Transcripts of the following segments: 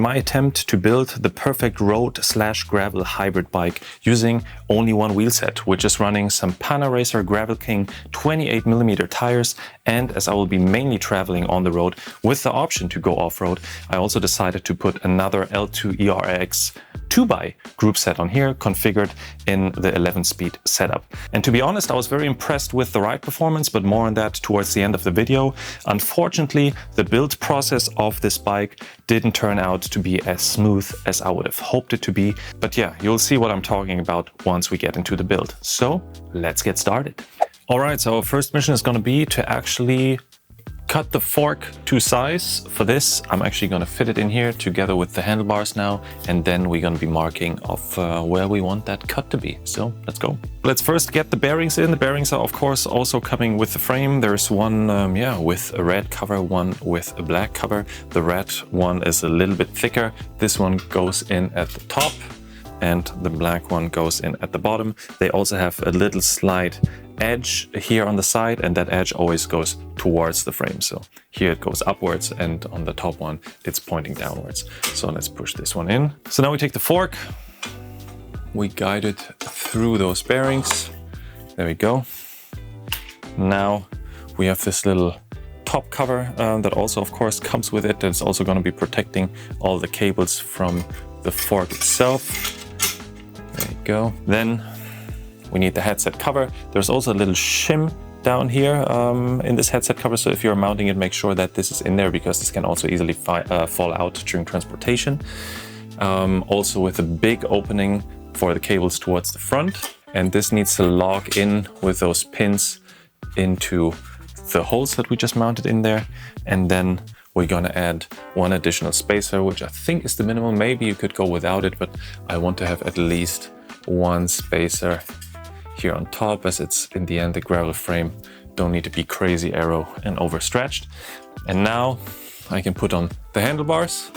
My attempt to build the perfect road/gravel hybrid bike using only one wheel set, which is running some Pana Racer Gravel King 28mm tires, and as I will be mainly traveling on the road with the option to go off-road, I also decided to put another L-Twoo ERX 2x group set on here, configured in the 11-speed setup. And to be honest, I was very impressed with the ride performance, but more on that towards the end of the video. Unfortunately, the build process of this bike didn't turn out to be as smooth as I would have hoped it to be. But yeah, you'll see what I'm talking about once we get into the build. So let's get started. All right, so our first mission is going to be to actually cut the fork to size. For this, I'm actually going to fit it in here together with the handlebars now, and then we're going to be marking off where we want that cut to be. So let's go. Let's first get the bearings in. The bearings are of course also coming with the frame. There's one with a red cover, one with a black cover. The red one is a little bit thicker. This one goes in at the top and the black one goes in at the bottom. They also have a little slide edge here on the side, and that edge always goes towards the frame. So here it goes upwards, and on the top one it's pointing downwards. So let's push this one in. So now we take the fork, we guide it through those bearings. There we go. Now we have this little top cover that also of course comes with it. That's also going to be protecting all the cables from the fork itself. There you go. Then we need the headset cover. There's also a little shim down here in this headset cover, so if you're mounting it, make sure that this is in there, because this can also easily fall out during transportation. Also with a big opening for the cables towards the front, and this needs to lock in with those pins into the holes that we just mounted in there. And then we're gonna add one additional spacer, which I think is the minimum. Maybe you could go without it, but I want to have at least one spacer here on top, as it's in the end the gravel frame don't need to be crazy aero and overstretched. And now I can put on the handlebars,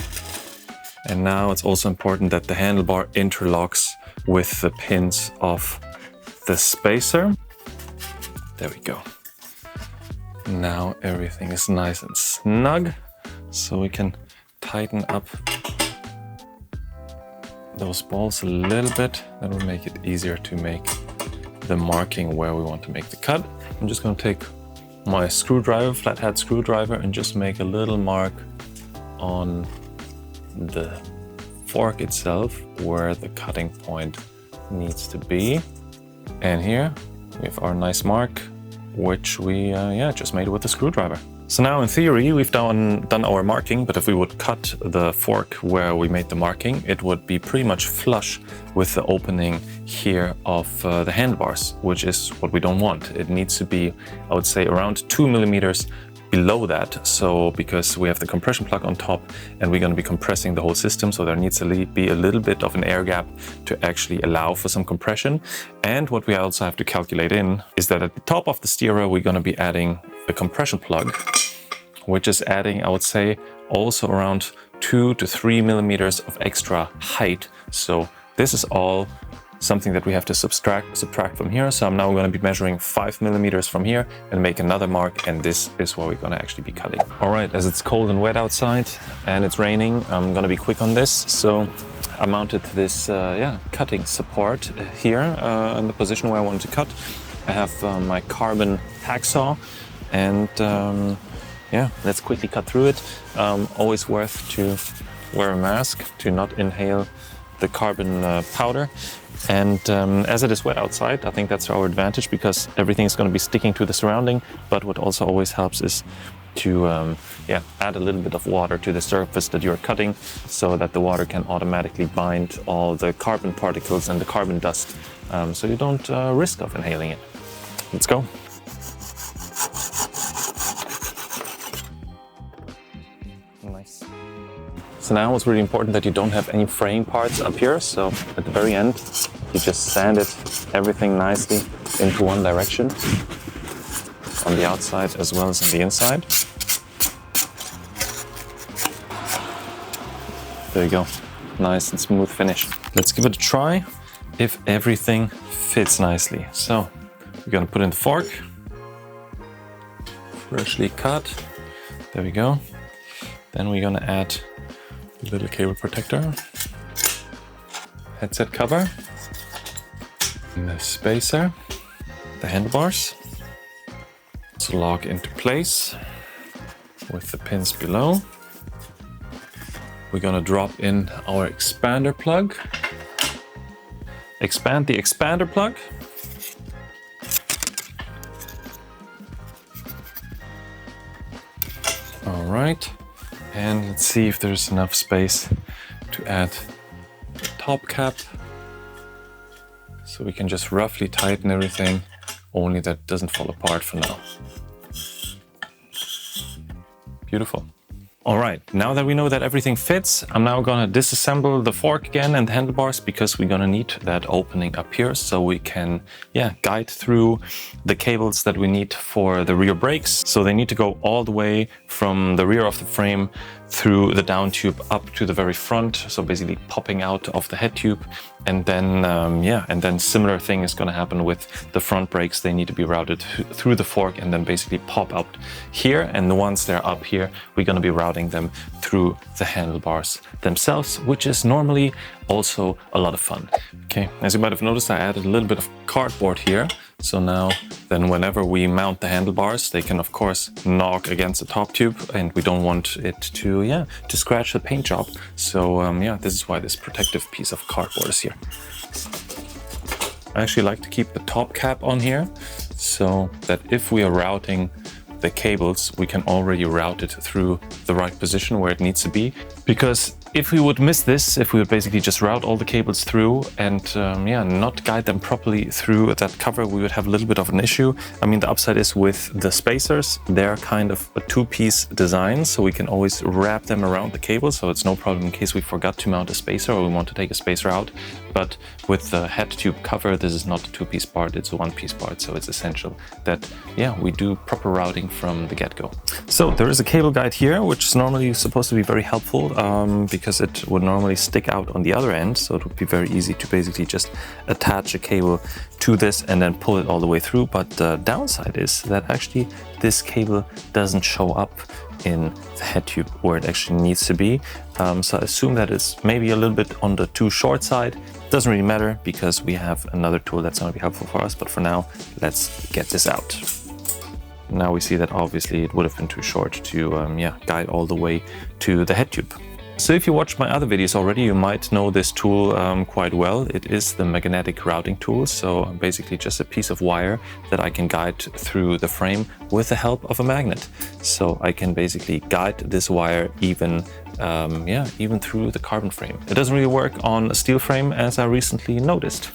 and now it's also important that the handlebar interlocks with the pins of the spacer. There we go. Now everything is nice and snug, so we can tighten up those balls a little bit. That will make it easier to make the marking where we want to make the cut. I'm just going to take my screwdriver, flathead screwdriver, and just make a little mark on the fork itself where the cutting point needs to be. And here we have our nice mark, which we just made with the screwdriver. So now in theory we've done our marking, but if we would cut the fork where we made the marking, it would be pretty much flush with the opening here of the handlebars, which is what we don't want. It needs to be, I would say, around 2mm below that. So because we have the compression plug on top and we're going to be compressing the whole system, so there needs to be a little bit of an air gap to actually allow for some compression. And what we also have to calculate in is that at the top of the steerer we're going to be adding a compression plug, which is adding, I would say, also around 2 to 3mm of extra height. So this is all something that we have to subtract from here. So I'm now going to be measuring 5mm from here and make another mark, and this is where we're going to actually be cutting. All right, as it's cold and wet outside and it's raining, I'm going to be quick on this. So I mounted this cutting support here in the position where I wanted to cut. I have my carbon hacksaw, and let's quickly cut through it. Always worth to wear a mask to not inhale the carbon powder. And as it is wet outside, I think that's our advantage, because everything is going to be sticking to the surrounding. But what also always helps is to add a little bit of water to the surface that you're cutting, so that the water can automatically bind all the carbon particles and the carbon dust, so you don't risk of inhaling it. Let's go. Nice. So now it's really important that you don't have any fraying parts up here. So at the very end, you just sand it everything nicely into one direction, on the outside as well as on the inside. There you go. Nice and smooth finish. Let's give it a try if everything fits nicely. So we're gonna put in the fork, freshly cut. There we go. Then we're gonna add little cable protector, headset cover, and the spacer, the handlebars. To lock into place with the pins below. We're gonna drop in our expander plug. Expand the expander plug. All right, and let's see if there's enough space to add the top cap. So we can just roughly tighten everything, only that it doesn't fall apart for now. Beautiful. All right, now that we know that everything fits, I'm now gonna disassemble the fork again and the handlebars, because we're gonna need that opening up here so we can, guide through the cables that we need for the rear brakes. So they need to go all the way from the rear of the frame through the down tube up to the very front. So basically popping out of the head tube. And then, and then similar thing is gonna happen with the front brakes. They need to be routed through the fork and then basically pop out here. And once they're up here, we're gonna be routing them through the handlebars themselves, which is normally also a lot of fun. Okay, as you might have noticed, I added a little bit of cardboard here. So now then whenever we mount the handlebars, they can of course knock against the top tube, and we don't want it to scratch the paint job. So this is why this protective piece of cardboard is here. I actually like to keep the top cap on here so that if we are routing the cables, we can already route it through the right position where it needs to be. Because if we would miss this, if we would basically just route all the cables through and not guide them properly through that cover, we would have a little bit of an issue. I mean, the upside is with the spacers, they're kind of a two-piece design, so we can always wrap them around the cable, so it's no problem in case we forgot to mount a spacer or we want to take a spacer out. But with the head tube cover, this is not a two-piece part, it's a one-piece part, so it's essential that we do proper routing from the get-go. So there is a cable guide here, which is normally supposed to be very helpful because it would normally stick out on the other end, so it would be very easy to basically just attach a cable to this and then pull it all the way through. But the downside is that actually this cable doesn't show up in the head tube where it actually needs to be. So I assume that it's maybe a little bit on the too short side. Doesn't really matter because we have another tool that's going to be helpful for us. But for now, let's get this out. Now we see that obviously it would have been too short to guide all the way to the head tube. So if you watched my other videos already, you might know this tool quite well. It is the magnetic routing tool. So basically just a piece of wire that I can guide through the frame with the help of a magnet. So I can basically guide this wire even through the carbon frame. It doesn't really work on a steel frame, as I recently noticed.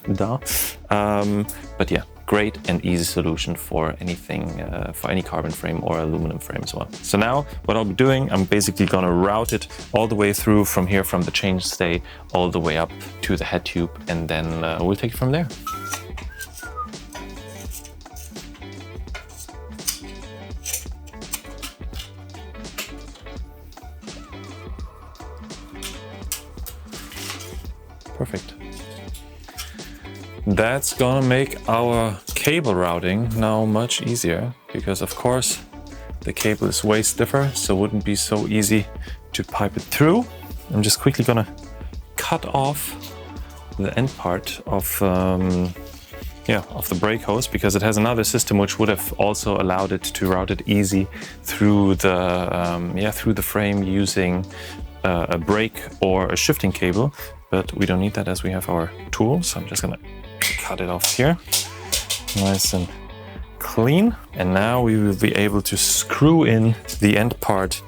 But yeah, great and easy solution for anything, for any carbon frame or aluminum frame as well. So now what I'll be doing, I'm basically gonna route it all the way through from here, from the chainstay all the way up to the head tube, and then we'll take it from there. Perfect. That's gonna make our cable routing now much easier, because of course the cable is way stiffer, so it wouldn't be so easy to pipe it through. I'm just quickly gonna cut off the end part of the brake hose, because it has another system which would have also allowed it to route it easy through the frame using a brake or a shifting cable. But we don't need that as we have our tool, so I'm just gonna cut it off here, nice and clean. And now we will be able to screw in the end part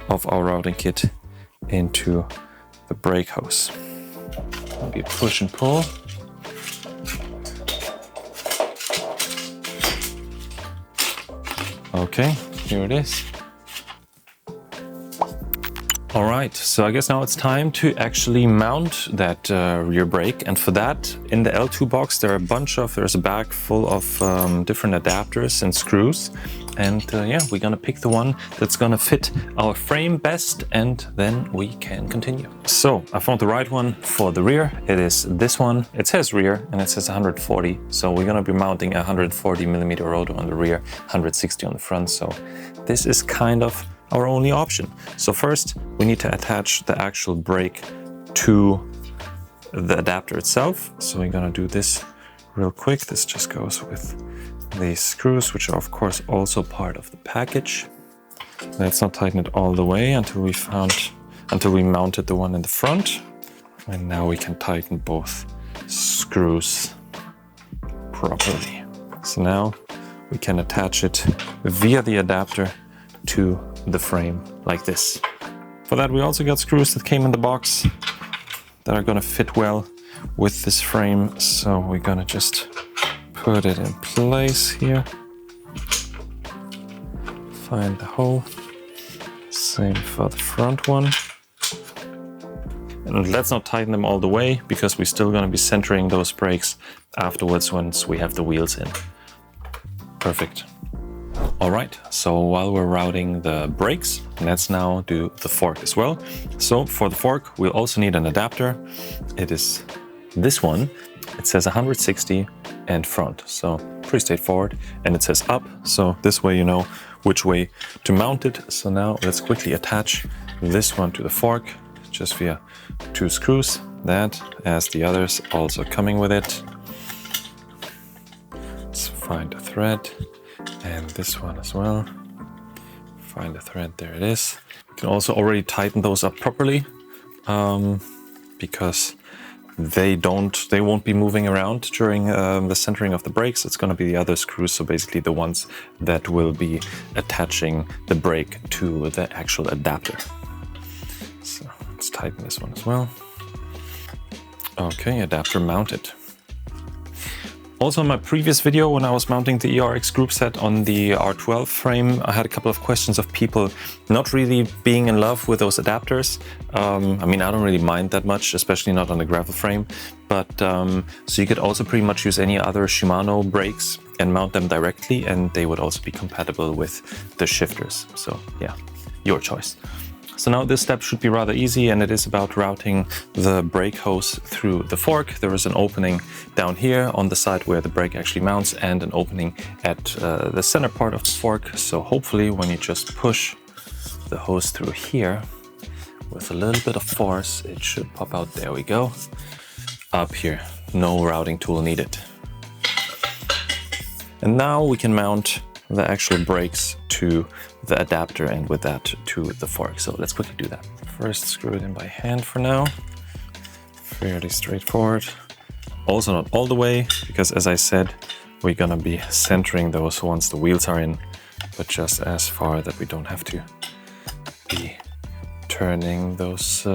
of our routing kit into the brake hose. Maybe push and pull. Okay, here it is. All right, so I guess now it's time to actually mount that rear brake. And for that, in the L-Twoo box, there's a bag full of different adapters and screws. And we're gonna pick the one that's gonna fit our frame best, and then we can continue. So I found the right one for the rear. It is this one. It says rear and it says 140. So we're gonna be mounting a 140 millimeter rotor on the rear, 160 on the front. So this is kind of our only option. So first we need to attach the actual brake to the adapter itself. So we're gonna do this real quick. This just goes with these screws, which are of course also part of the package. Let's not tighten it all the way until we mounted the one in the front. And now we can tighten both screws properly. So now we can attach it via the adapter to the frame like this. For that we also got screws that came in the box that are gonna fit well with this frame. So we're gonna just put it in place here. Find the hole. Same for the front one. And let's not tighten them all the way because we're still gonna be centering those brakes afterwards once we have the wheels in. Perfect. All right, so while we're routing the brakes, let's now do the fork as well. So for the fork, we'll also need an adapter. It is this one. It says 160 and front, so pretty straightforward. And it says up, so this way you know which way to mount it. So now let's quickly attach this one to the fork, just via 2 screws. That, as the others, also coming with it. Let's find a thread, and this one as well. Find a thread, there it is. You can also already tighten those up properly because they won't be moving around during the centering of the brakes. It's going to be the other screws, so basically the ones that will be attaching the brake to the actual adapter. So let's tighten this one as well. Okay, adapter mounted. Also in my previous video when I was mounting the ERX group set on the R12 frame, I had a couple of questions of people not really being in love with those adapters. I mean, I don't really mind that much, especially not on the gravel frame. But so you could also pretty much use any other Shimano brakes and mount them directly, and they would also be compatible with the shifters. So yeah, your choice. So now this step should be rather easy, and it is about routing the brake hose through the fork. There is an opening down here on the side where the brake actually mounts, and an opening at the center part of the fork. So hopefully when you just push the hose through here with a little bit of force, it should pop out. There we go. Up here, no routing tool needed. And now we can mount the actual brakes to the adapter, and with that to the fork. So let's quickly do that. First screw it in by hand for now. Fairly straightforward. Also not all the way, because as I said, we're gonna be centering those once the wheels are in, but just as far that we don't have to be turning those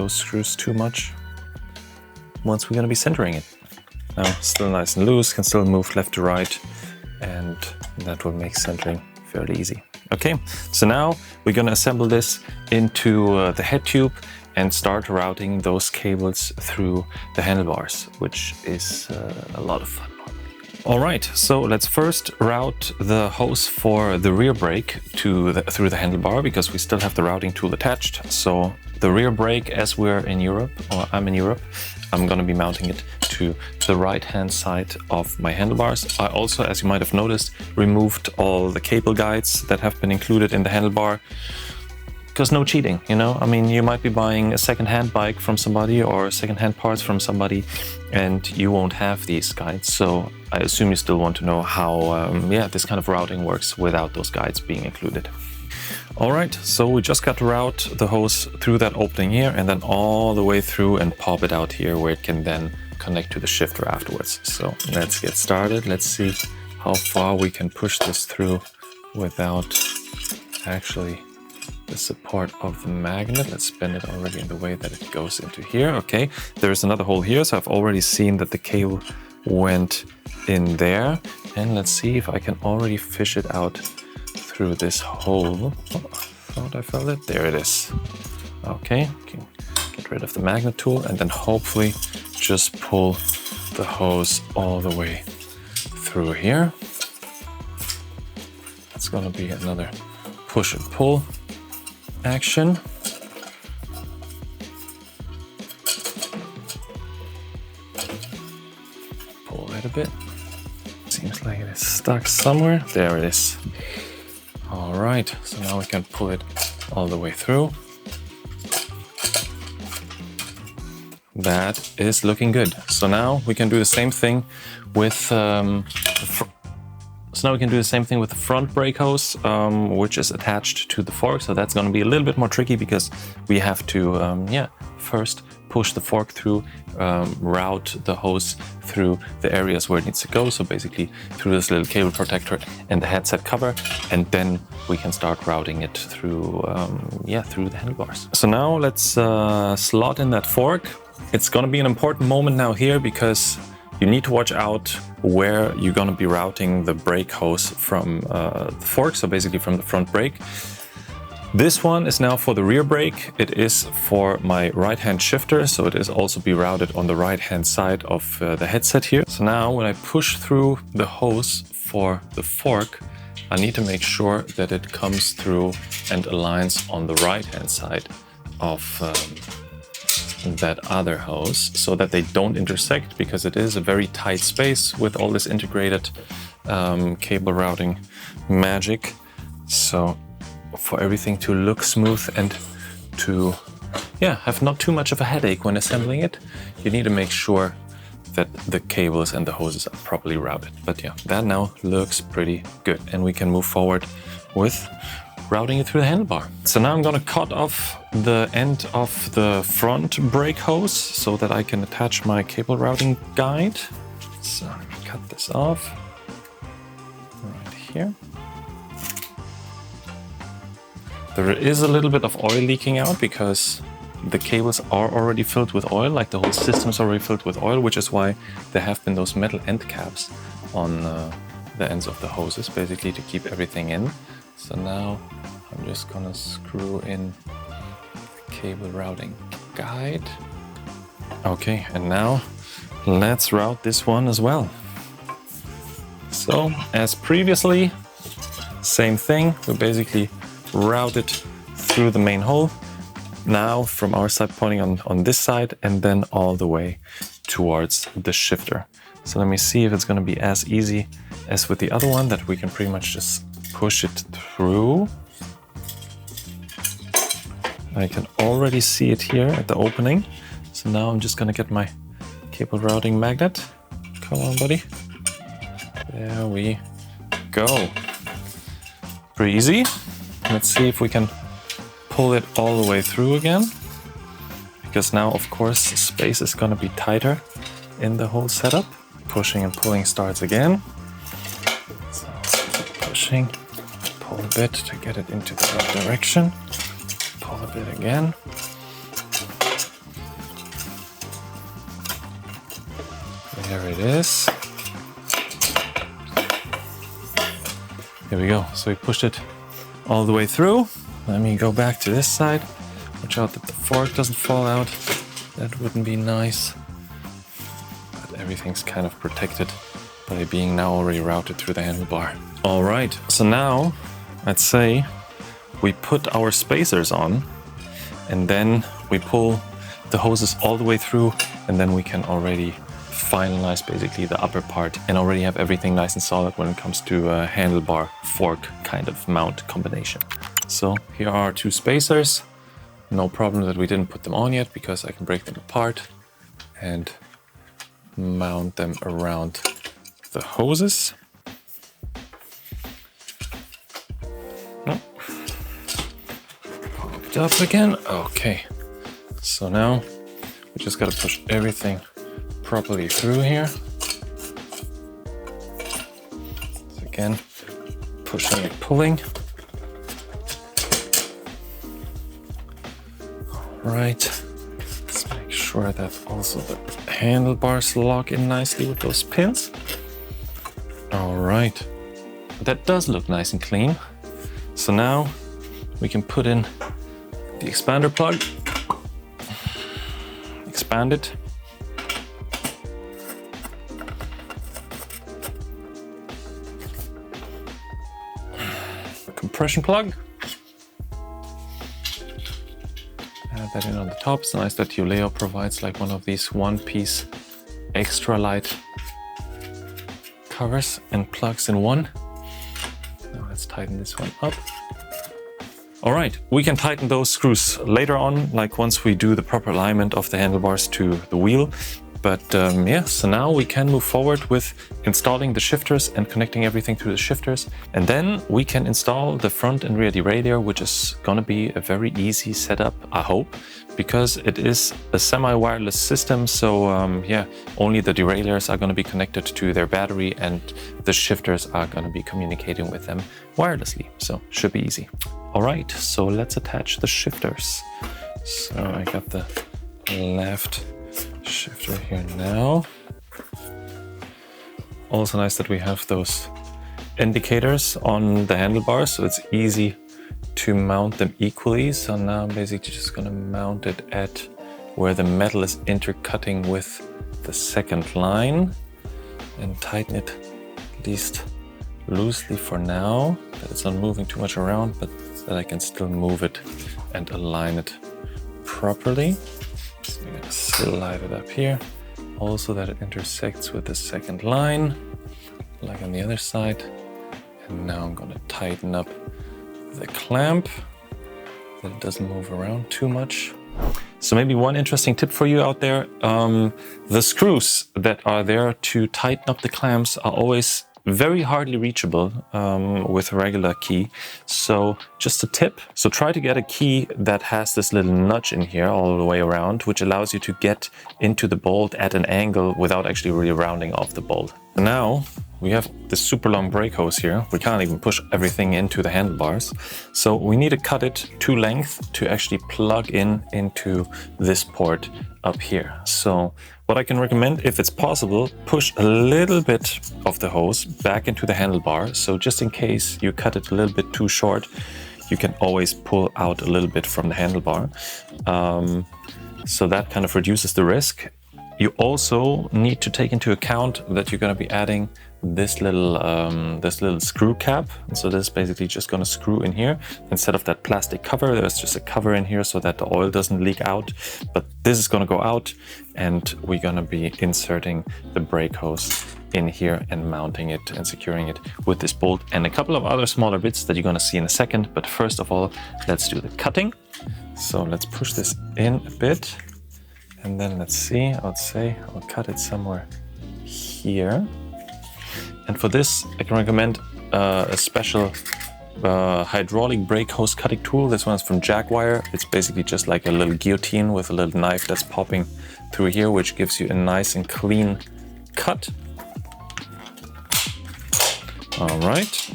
screws too much once we're gonna be centering it. Now still nice and loose, can still move left to right, and that will make centering fairly easy. Okay, so now we're gonna assemble this into the head tube and start routing those cables through the handlebars, which is a lot of fun. All right, so let's first route the hose for the rear brake through the handlebar, because we still have the routing tool attached. So the rear brake, as we're in Europe, or I'm in Europe, I'm gonna be mounting it to the right-hand side of my handlebars. I also, as you might have noticed, removed all the cable guides that have been included in the handlebar, because no cheating, you know? I mean, you might be buying a second-hand bike from somebody or second-hand parts from somebody, and you won't have these guides. So I assume you still want to know how this kind of routing works without those guides being included. All right, so we just got to route the hose through that opening here and then all the way through and pop it out here where it can then connect to the shifter afterwards. So let's get started. Let's see how far we can push this through without actually the support of the magnet. Let's bend it already in the way that it goes into here. Okay, there's another hole here, so I've already seen that the cable went in there. And let's see if I can already fish it out through this hole. Oh, I thought I felt it. There it is. Okay, can get rid of the magnet tool and then hopefully just pull the hose all the way through here. That's gonna be another push and pull action. Pull it a bit. Seems like it is stuck somewhere. There it is. All right, so now we can pull it all the way through. That is looking good. So now we can do the same thing with the front brake hose, which is attached to the fork. So that's going to be a little bit more tricky because we have to, first push the fork through, route the hose through the areas where it needs to go. So basically through this little cable protector and the headset cover, and then we can start routing it through, through the handlebars. So now let's slot in that fork. It's going to be an important moment now here because you need to watch out where you're going to be routing the brake hose from the fork, so basically from the front brake. This one is now for the rear brake. It is for my right hand shifter, so it is also be routed on the right hand side of the headset here. So now when I push through the hose for the fork, I need to make sure that it comes through and aligns on the right hand side of that other hose, so that they don't intersect, because it is a very tight space with all this integrated cable routing magic. So for everything to look smooth and to have not too much of a headache when assembling it, you need to make sure that the cables and the hoses are properly routed. But yeah, that now looks pretty good, and we can move forward with routing it through the handlebar. So now I'm gonna cut off the end of the front brake hose so that I can attach my cable routing guide. So let me cut this off right here. There is a little bit of oil leaking out because the cables are already filled with oil, like the whole system is already filled with oil, which is why there have been those metal end caps on the ends of the hoses, basically to keep everything in. So now I'm just gonna screw in the cable routing guide. Okay, and now let's route this one as well. So as previously, same thing, we basically route it through the main hole. Now from our side pointing on this side, and then all the way towards the shifter. So let me see if it's gonna be as easy as with the other one, that we can pretty much just push it through. I can already see it here at the opening. So now I'm just gonna get my cable routing magnet. Come on, buddy. There we go. Pretty easy. Let's see if we can pull it all the way through again. Because now, of course, the space is gonna be tighter in the whole setup. Pushing and pulling starts again. So keep pushing. Pull a bit to get it into the right direction. Pull a bit again. There it is. Here we go. So we pushed it all the way through. Let me go back to this side. Watch out that the fork doesn't fall out. That wouldn't be nice. But everything's kind of protected by being now already routed through the handlebar. All right, so now let's say we put our spacers on, and then we pull the hoses all the way through, and then we can already finalize basically the upper part and already have everything nice and solid when it comes to a handlebar fork kind of mount combination. So here are our two spacers. No problem that we didn't put them on yet, because I can break them apart and mount them around the hoses. No. Popped up again. Okay. So now we just gotta push everything properly through here. So again, pushing and pulling. Right, let's make sure that also the handlebars lock in nicely with those pins. All right, that does look nice and clean. So now we can put in the expander plug, expand it. A compression plug. Add that in on the top. It's nice that Yoeleo provides like one of these one-piece extra light covers and plugs in one. Now let's tighten this one up. All right, we can tighten those screws later on, like once we do the proper alignment of the handlebars to the wheel. But yeah, so now we can move forward with installing the shifters and connecting everything through the shifters. And then we can install the front and rear derailleur, which is gonna be a very easy setup, I hope, because it is a semi-wireless system. So yeah, only the derailleurs are gonna be connected to their battery and the shifters are gonna be communicating with them wirelessly. So should be easy. All right, so let's attach the shifters. So I got the left shifter here now. Also nice that we have those indicators on the handlebars, so it's easy to mount them equally. So now I'm basically just gonna mount it at where the metal is intercutting with the second line and tighten it at least loosely for now, that it's not moving too much around, but that I can still move it and align it properly. So I'm gonna slide it up here, also that it intersects with the second line, like on the other side. And now I'm gonna tighten up the clamp, that it doesn't move around too much. So maybe one interesting tip for you out there, the screws that are there to tighten up the clamps are always very hardly reachable with a regular key. So just a tip, so try to get a key that has this little nudge in here all the way around, which allows you to get into the bolt at an angle without actually really rounding off the bolt. Now we have this super long brake hose here. We can't even push everything into the handlebars. So we need to cut it to length to actually plug into this port up here. So what I can recommend, if it's possible, push a little bit of the hose back into the handlebar. So just in case you cut it a little bit too short, you can always pull out a little bit from the handlebar. So that kind of reduces the risk. You also need to take into account that you're going to be adding this little screw cap. So this is basically just going to screw in here. Instead of that plastic cover, there's just a cover in here so that the oil doesn't leak out. But this is going to go out, and we're going to be inserting the brake hose in here and mounting it and securing it with this bolt and a couple of other smaller bits that you're going to see in a second. But first of all, let's do the cutting. So let's push this in a bit. And then let's see, I'll cut it somewhere here. And for this, I can recommend a special hydraulic brake hose cutting tool. This one is from Jaguar. It's basically just like a little guillotine with a little knife that's popping through here, which gives you a nice and clean cut. All right.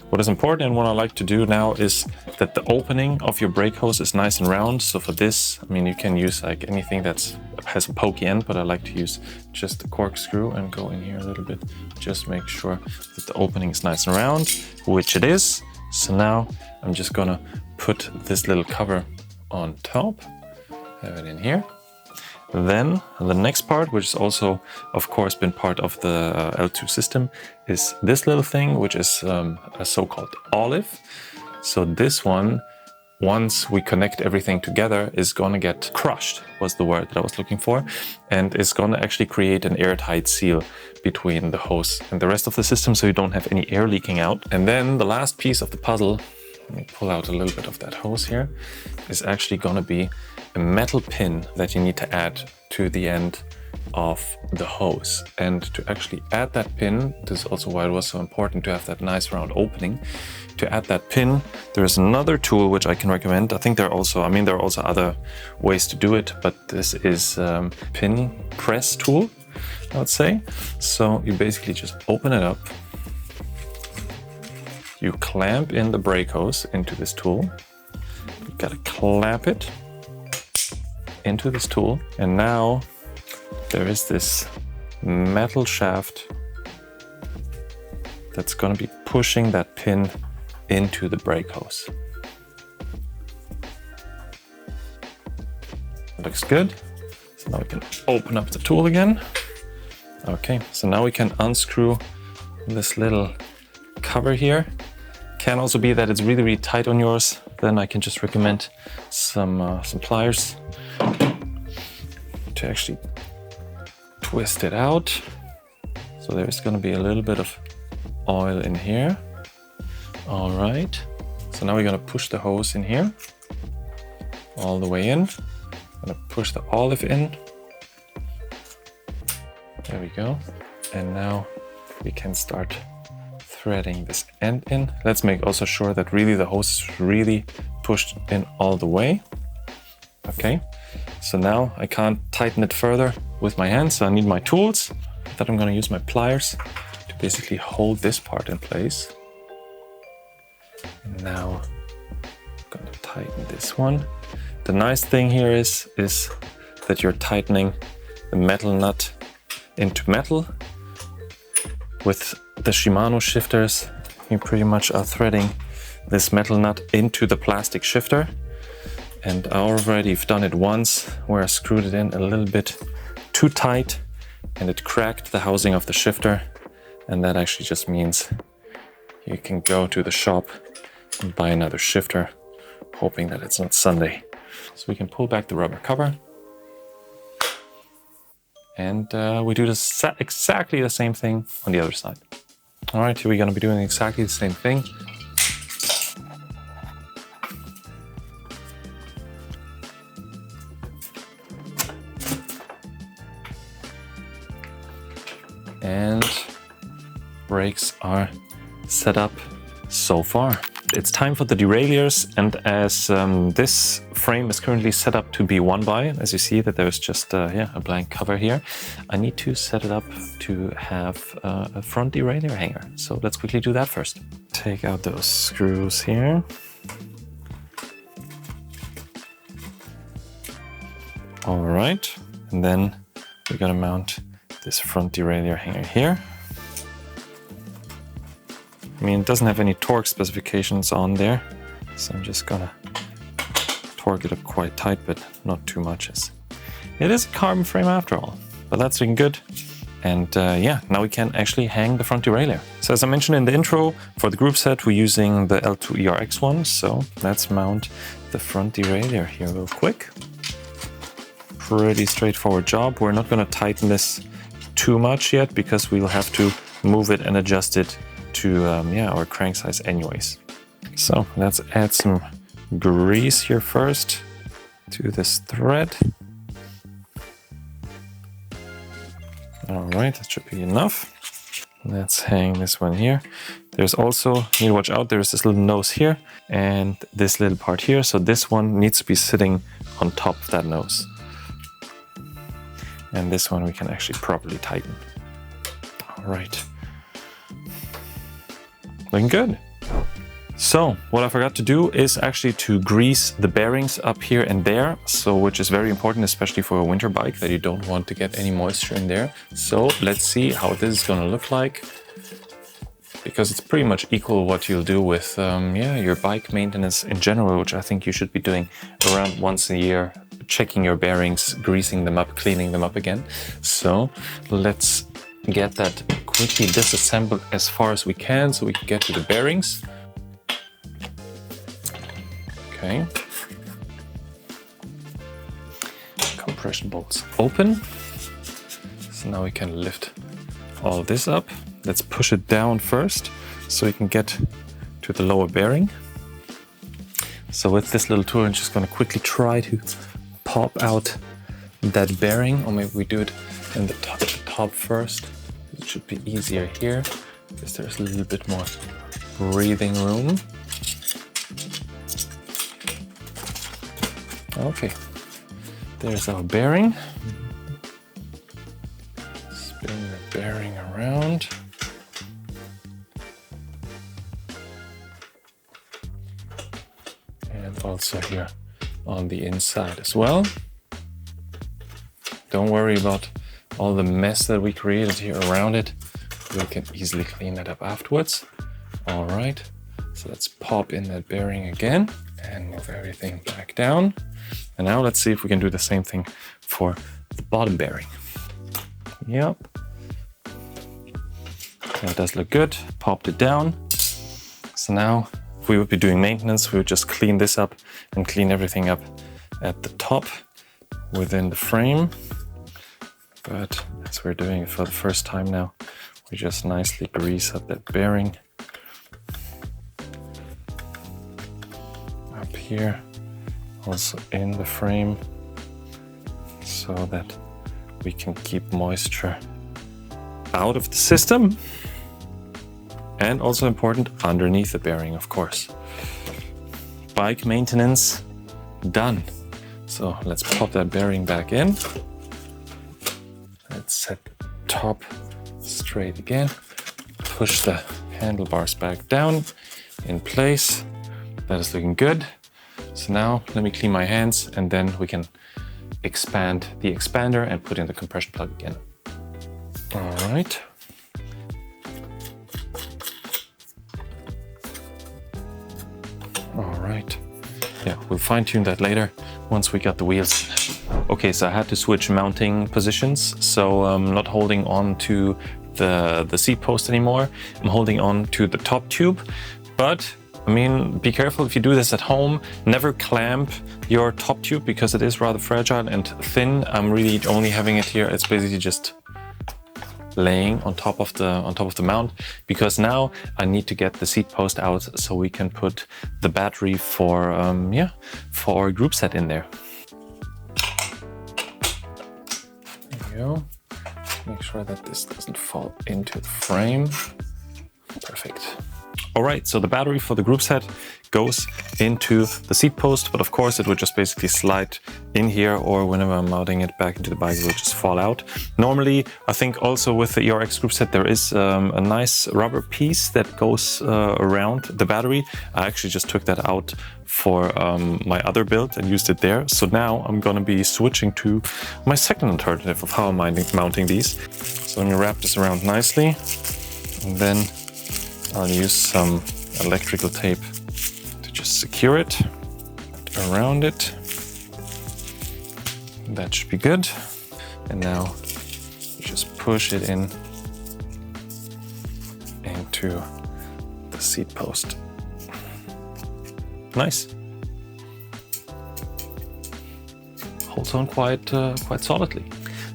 What is important and what I like to do now is that the opening of your brake hose is nice and round. So for this, I mean, you can use like anything that has a pokey end, but I like to use just the corkscrew and go in here a little bit. Just make sure that the opening is nice and round, which it is. So now I'm just gonna put this little cover on top, have it in here. Then the next part, which is also, of course, been part of the L-Twoo system, is this little thing, which is a so-called olive. So this one, once we connect everything together, is gonna get crushed, was the word that I was looking for, and is gonna actually create an airtight seal between the hose and the rest of the system, so you don't have any air leaking out. And then the last piece of the puzzle, let me pull out a little bit of that hose here, is actually gonna be a metal pin that you need to add to the end of the hose. And to actually add that pin, this is also why it was so important to have that nice round opening. To add that pin, there's another tool which I can recommend. I think there are also other ways to do it, but this is pin press tool, I would say. So you basically just open it up. You clamp in the brake hose into this tool. You gotta clamp it into this tool, and now there is this metal shaft that's going to be pushing that pin into the brake hose. Looks good. So now we can open up the tool again. Okay, so now we can unscrew this little cover here. Can also be that it's really, really tight on yours. Then I can just recommend some pliers to actually twist it out. So there's going to be a little bit of oil in here. All right, so now we're gonna push the hose in here, all the way in. I'm gonna push the olive in. There we go. And now we can start threading this end in. Let's make also sure that really the hose is really pushed in all the way. Okay, so now I can't tighten it further with my hands, so I need my tools. That I'm gonna use my pliers to basically hold this part in place. And now I'm gonna tighten this one. The nice thing here is that you're tightening the metal nut into metal. With the Shimano shifters, you pretty much are threading this metal nut into the plastic shifter. And I already have done it once where I screwed it in a little bit too tight and it cracked the housing of the shifter. And that actually just means you can go to the shop and buy another shifter, hoping that it's not Sunday. So we can pull back the rubber cover. And we do this exactly the same thing on the other side. All right, here we're gonna be doing exactly the same thing. And brakes are set up so far. It's time for the derailleurs, and as this frame is currently set up to be 1-by, as you see that there's just a blank cover here, I need to set it up to have a front derailleur hanger. So let's quickly do that first. Take out those screws here. All right, and then we're gonna mount this front derailleur hanger here. I mean, it doesn't have any torque specifications on there, so I'm just gonna torque it up quite tight, but not too much. It is a carbon frame after all, but that's looking good. And yeah, now we can actually hang the front derailleur. So as I mentioned in the intro, for the group set, we're using the L-Twoo ERX one. So let's mount the front derailleur here real quick. Pretty straightforward job. We're not gonna tighten this too much yet because we'll have to move it and adjust it to our crank size anyways. So let's add some grease here first to this thread. All right, that should be enough. Let's hang this one here. There's also, you need to watch out, there's this little nose here and this little part here. So this one needs to be sitting on top of that nose. And this one we can actually properly tighten. All right. Looking good. So what I forgot to do is actually to grease the bearings up here and there, so which is very important, especially for a winter bike, that you don't want to get any moisture in there. So let's see how this is going to look like, because it's pretty much equal what you'll do with your bike maintenance in general, which I think you should be doing around once a year, checking your bearings, greasing them up, cleaning them up again. So let's get that quickly disassembled as far as we can so we can get to the bearings. Okay. Compression bolts open. So now we can lift all this up. Let's push it down first so we can get to the lower bearing. So with this little tool, I'm just going to quickly try to pop out that bearing, or maybe we do it in the top first. It should be easier here because there's a little bit more breathing room. Okay, there's our bearing. Spin the bearing around. And also here on the inside as well. Don't worry about all the mess that we created here around it. We can easily clean that up afterwards. All right, so let's pop in that bearing again and move everything back down. And now let's see if we can do the same thing for the bottom bearing. Yep. That does look good. Popped it down. So now if we would be doing maintenance, we would just clean this up and clean everything up at the top within the frame. But as we're doing it for the first time now, we just nicely grease up that bearing. here, also in the frame, so that we can keep moisture out of the system. And also important, underneath the bearing, of course. Bike maintenance done. So let's pop that bearing back in. Let's set the top straight again. Push the handlebars back down in place. That is looking good. So now let me clean my hands and then we can expand the expander and put in the compression plug again. All right. All right. Yeah, we'll fine tune that later once we got the wheels. Okay, so I had to switch mounting positions. So I'm not holding on to the seat post anymore. I'm holding on to the top tube, but I mean, be careful if you do this at home. Never clamp your top tube because it is rather fragile and thin. I'm really only having it here. It's basically just laying on top of the mount, because now I need to get the seat post out so we can put the battery for our group set in there. There we go. Make sure that this doesn't fall into the frame. Perfect. All right, so the battery for the group set goes into the seat post, but of course it would just basically slide in here, or whenever I'm mounting it back into the bike, it will just fall out. Normally, I think also with the ERX group set, there is a nice rubber piece that goes around the battery. I actually just took that out for my other build and used it there. So now I'm gonna be switching to my second alternative of how I'm mounting these. So let me wrap this around nicely, and then I'll use some electrical tape to just secure it around it. That should be good. And now just push it in into the seat post. Nice. Holds on quite solidly.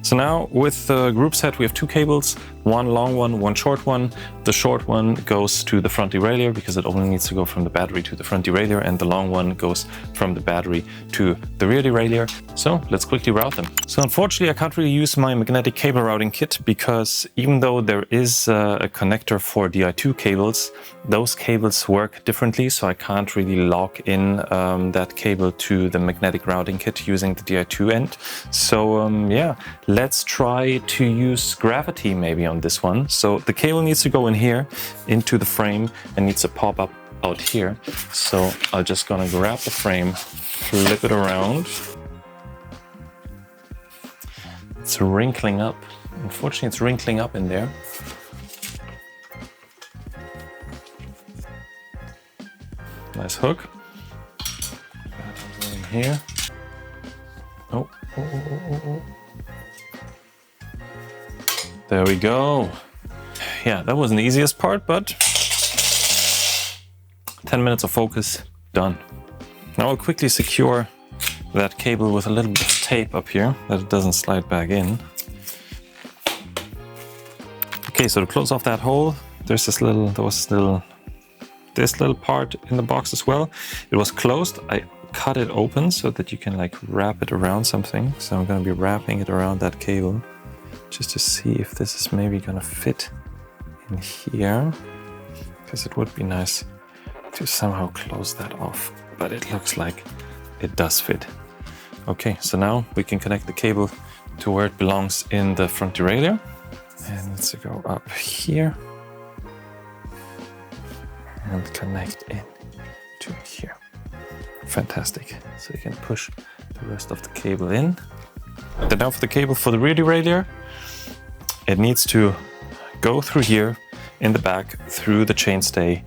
So now with the group set, we have two cables, one long one, one short one. The short one goes to the front derailleur because it only needs to go from the battery to the front derailleur, and the long one goes from the battery to the rear derailleur. So let's quickly route them. So unfortunately, I can't really use my magnetic cable routing kit because even though there is a connector for Di2 cables, those cables work differently. So I can't really lock in that cable to the magnetic routing kit using the Di2 end. So yeah, let's try to use gravity maybe on this one. So the cable needs to go in here into the frame and needs to pop up out here. So I'm just gonna grab the frame, flip it around. It's wrinkling up. Unfortunately, it's wrinkling up in there. Nice hook. That over in here. Oh. There we go. Yeah, that wasn't the easiest part, but 10 minutes of focus, done. Now I'll quickly secure that cable with a little bit of tape up here that it doesn't slide back in. Okay, so to close off that hole, there's this little part in the box as well. It was closed. I cut it open so that you can like wrap it around something. So I'm gonna be wrapping it around that cable just to see if this is maybe gonna fit in here, because it would be nice to somehow close that off, but it looks like it does fit. Okay, so now we can connect the cable to where it belongs in the front derailleur, and let's go up here and connect in to here. Fantastic. So you can push the rest of the cable in. Then now for the cable for the rear derailleur, it needs to go through here in the back, through the chainstay,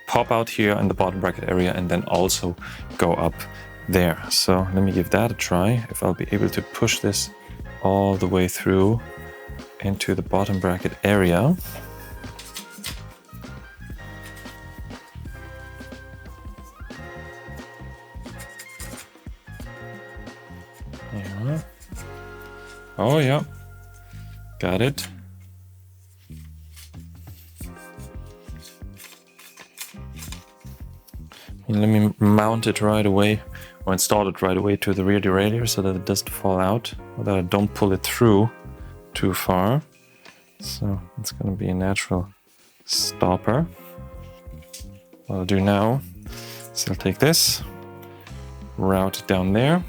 pop out here in the bottom bracket area, and then also go up there. So let me give that a try, if I'll be able to push this all the way through into the bottom bracket area. Yeah. Oh yeah, got it. Let me mount it right away, or install it right away to the rear derailleur so that it doesn't fall out, or that I don't pull it through too far. So it's going to be a natural stopper. What I'll do now is I'll take this, route it down there.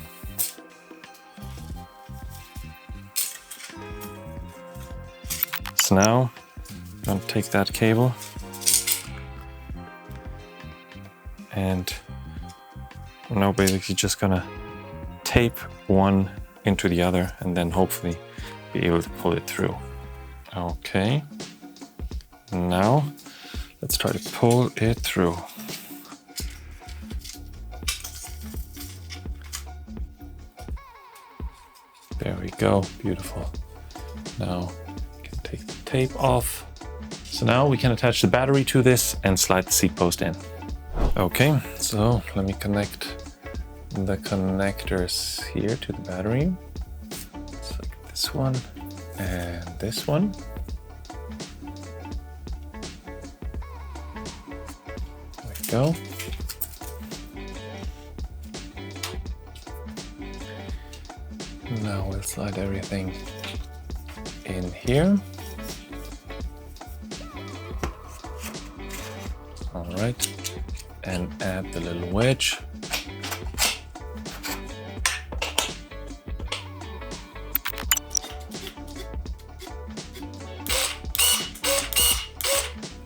So now I'm going to take that cable and I'm now basically just going to tape one into the other and then hopefully be able to pull it through. Okay, now let's try to pull it through. There we go, beautiful. Now we can take the tape off. So now we can attach the battery to this and slide the seat post in. Okay, so let me connect the connectors here to the battery. So this one and this one. There we go. Now we'll slide everything in here. All right, and add the little wedge.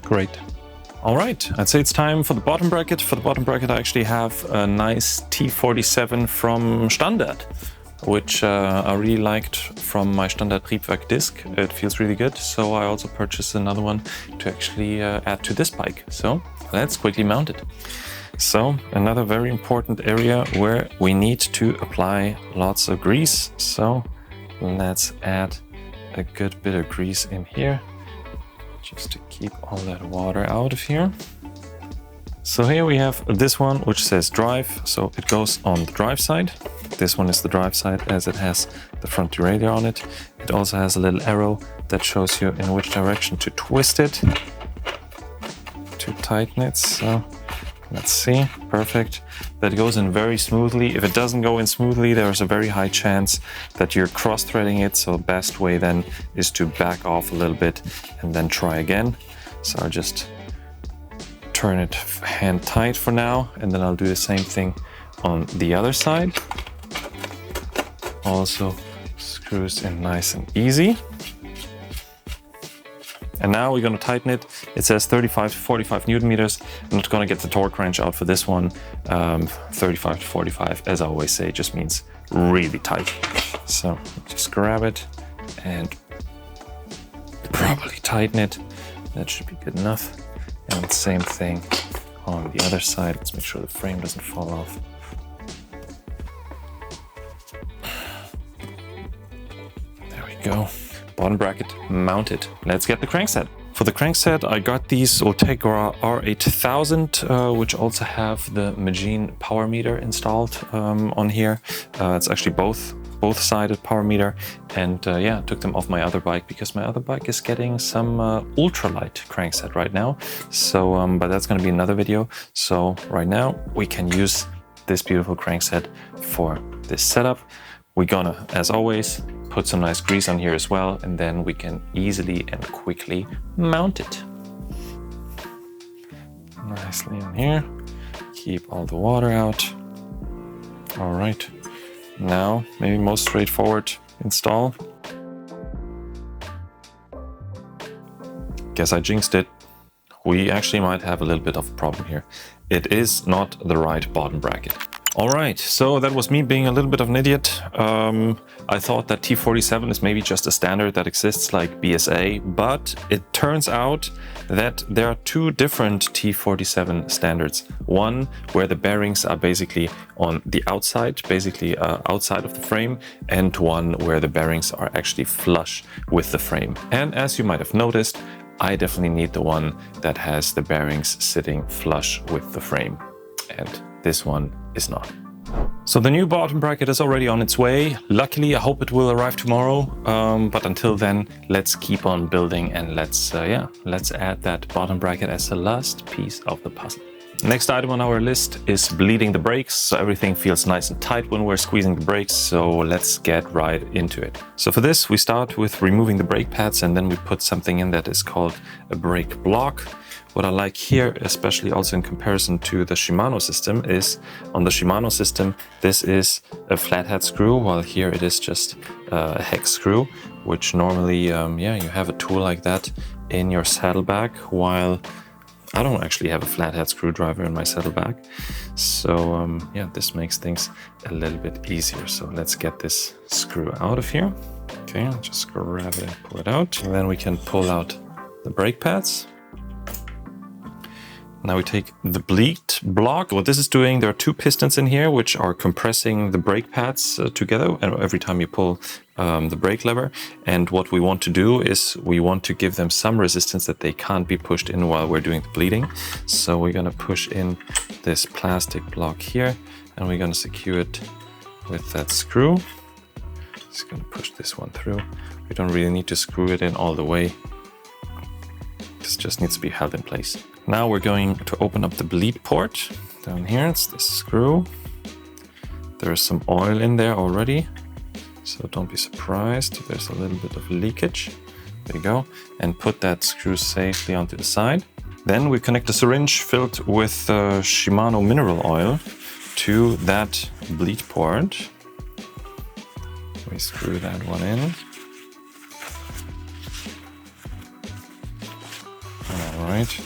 Great. All right, I'd say it's time for the bottom bracket. For the bottom bracket, I actually have a nice T47 from Standard, which I really liked from my Standard Triebwerk disc. It feels really good, so I also purchased another one to actually add to this bike. So let's quickly mount it. So another very important area where we need to apply lots of grease. So let's add a good bit of grease in here, just to keep all that water out of here. So here we have this one, which says drive, so it goes on the drive side. This one is the drive side as it has the front derailleur on it. It also has a little arrow that shows you in which direction to twist it, to tighten it. So let's see, perfect. That goes in very smoothly. If it doesn't go in smoothly, there's a very high chance that you're cross-threading it. So the best way then is to back off a little bit and then try again. So I'll just turn it hand tight for now, and then I'll do the same thing on the other side. Also screws in nice and easy. And now we're going to tighten it. It says 35 to 45 Newton meters. I'm not going to get the torque wrench out for this one. 35 to 45, as I always say, just means really tight. So just grab it and properly tighten it. That should be good enough. And same thing on the other side. Let's make sure the frame doesn't fall off. There we go. Bottom bracket mounted. Let's get the crankset. For the crankset, I got these Ultegra R8000, which also have the Magene power meter installed on here. It's actually both-sided power meter, and yeah, took them off my other bike because my other bike is getting some ultralight crankset right now. So, but that's going to be another video. So right now we can use this beautiful crankset for this setup. We're gonna, as always, put some nice grease on here as well, and then we can easily and quickly mount it. Nicely on here. Keep all the water out. All right. Now, maybe most straightforward install. Guess I jinxed it. We actually might have a little bit of a problem here. It is not the right bottom bracket. All right, so that was me being a little bit of an idiot. I thought that T47 is maybe just a standard that exists like BSA, but it turns out that there are two different T47 standards. One where the bearings are basically on the outside, basically outside of the frame, and one where the bearings are actually flush with the frame. And as you might have noticed, I definitely need the one that has the bearings sitting flush with the frame. And this one is not. So the new bottom bracket is already on its way. Luckily, I hope it will arrive tomorrow. But until then, let's keep on building and let's add that bottom bracket as the last piece of the puzzle. Next item on our list is bleeding the brakes, so everything feels nice and tight when we're squeezing the brakes, so let's get right into it. So for this, we start with removing the brake pads, and then we put something in that is called a brake block. What I like here, especially also in comparison to the Shimano system, is on the Shimano system, this is a flathead screw, while here it is just a hex screw, which normally, you have a tool like that in your saddlebag, while I don't actually have a flathead screwdriver in my saddlebag. So this makes things a little bit easier. So let's get this screw out of here. Okay, I'll just grab it and pull it out. And then we can pull out the brake pads. Now we take the bleed block. What this is doing, there are two pistons in here which are compressing the brake pads together every time you pull the brake lever. And what we want to do is we want to give them some resistance that they can't be pushed in while we're doing the bleeding. So we're going to push in this plastic block here, and we're going to secure it with that screw. Just going to push this one through. We don't really need to screw it in all the way. This just needs to be held in place. Now we're going to open up the bleed port. Down here, it's the screw. There's some oil in there already, so don't be surprised. There's a little bit of leakage. There you go. And put that screw safely onto the side. Then we connect the syringe filled with Shimano mineral oil to that bleed port. We screw that one in. All right.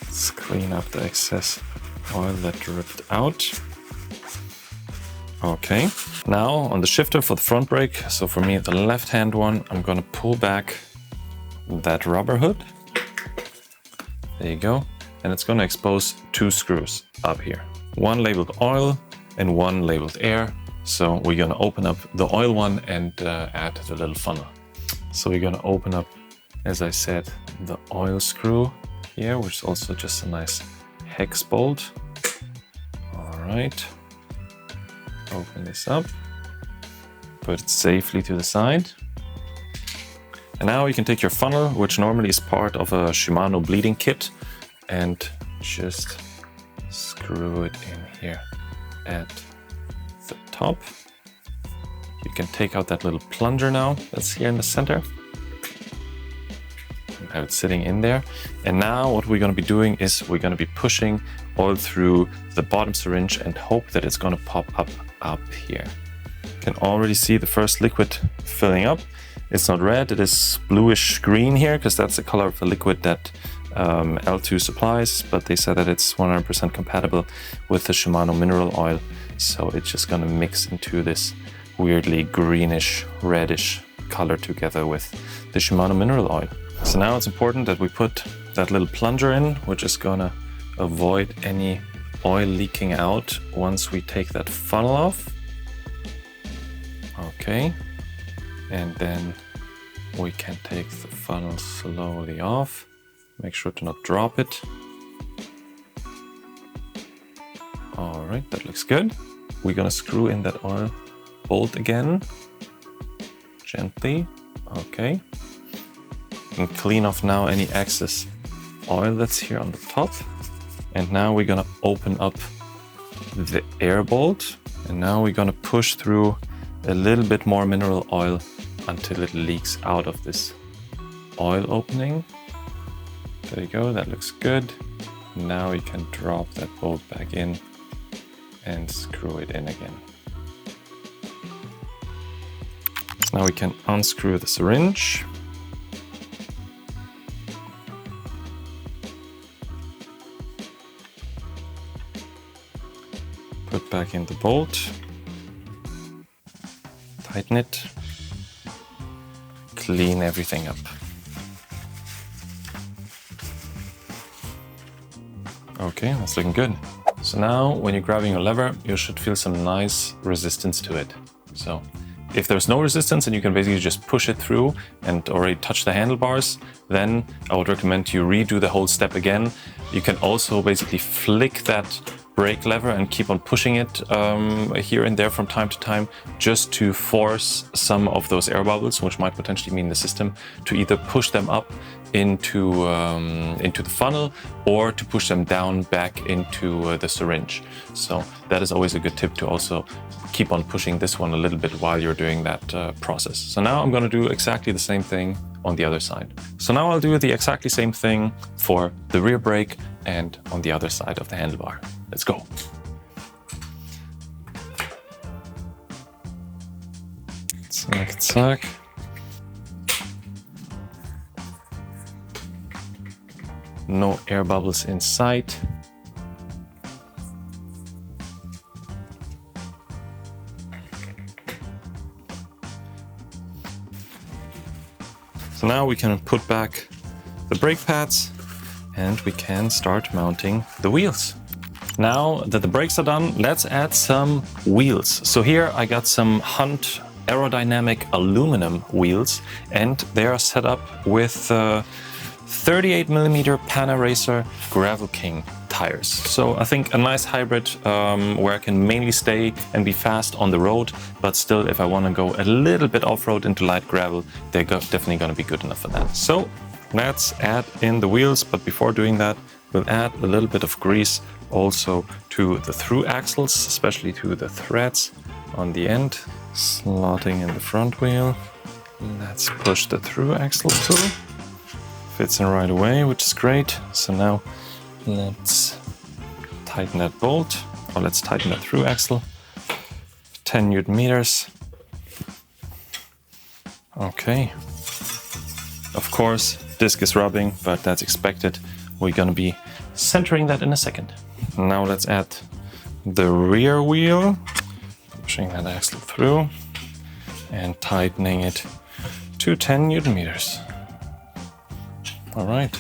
Let's clean up the excess oil that dripped out. Okay, now on the shifter for the front brake, so for me the left hand one, I'm gonna pull back that rubber hood. There you go. And it's gonna expose two screws up here. One labeled oil and one labeled air. So we're gonna open up the oil one and add the little funnel. So we're gonna open up, as I said, the oil screw here, which is also just a nice hex bolt. All right, open this up, put it safely to the side. And now you can take your funnel, which normally is part of a Shimano bleeding kit, and just screw it in here at the top. You can take out that little plunger now that's here in the center. Have it sitting in there. And now what we're going to be doing is we're going to be pushing oil through the bottom syringe and hope that it's going to pop up here. You can already see the first liquid filling up. It's not red, it is bluish green here, because that's the color of the liquid that L-Twoo supplies, but they said that it's 100% compatible with the Shimano mineral oil. So it's just going to mix into this weirdly greenish, reddish color together with the Shimano mineral oil. So now it's important that we put that little plunger in, which is gonna avoid any oil leaking out once we take that funnel off. Okay, and then we can take the funnel slowly off. Make sure to not drop it. All right, that looks good. We're gonna screw in that oil bolt again, gently. Okay. And clean off now any excess oil that's here on the top. And now we're gonna open up the air bolt. And now we're gonna push through a little bit more mineral oil until it leaks out of this oil opening. There you go, that looks good. Now we can drop that bolt back in and screw it in again. So now we can unscrew the syringe. Put back in the bolt, tighten it, clean everything up. Okay, that's looking good. So now when you're grabbing your lever, you should feel some nice resistance to it. So if there's no resistance and you can basically just push it through and already touch the handlebars, then I would recommend you redo the whole step again. You can also basically flick that brake lever and keep on pushing it here and there from time to time, just to force some of those air bubbles, which might potentially mean the system, to either push them up into the funnel, or to push them down back into the syringe. So that is always a good tip, to also keep on pushing this one a little bit while you're doing that process. So now I'm going to do exactly the same thing on the other side. So now I'll do the exactly same thing for the rear brake and on the other side of the handlebar. Let's go. Zack, zack. No air bubbles in sight. So now we can put back the brake pads and we can start mounting the wheels. Now that the brakes are done, let's add some wheels. So here I got some Hunt aerodynamic aluminum wheels, and they are set up with 38mm Panaracer Gravel King tires. So I think a nice hybrid where I can mainly stay and be fast on the road, but still if I want to go a little bit off-road into light gravel, they're definitely going to be good enough for that. So let's add in the wheels, but before doing that, we'll add a little bit of grease also to the through axles, especially to the threads on the end. Slotting in the front wheel. Let's push the through axle tool. Fits in right away, which is great. So now let's tighten that bolt, or let's tighten that through axle. 10 Newton meters. Okay. Of course, disc is rubbing, but that's expected. We're gonna be centering that in a second. Now let's add the rear wheel. Pushing that axle through and tightening it to 10 Newton meters. All right.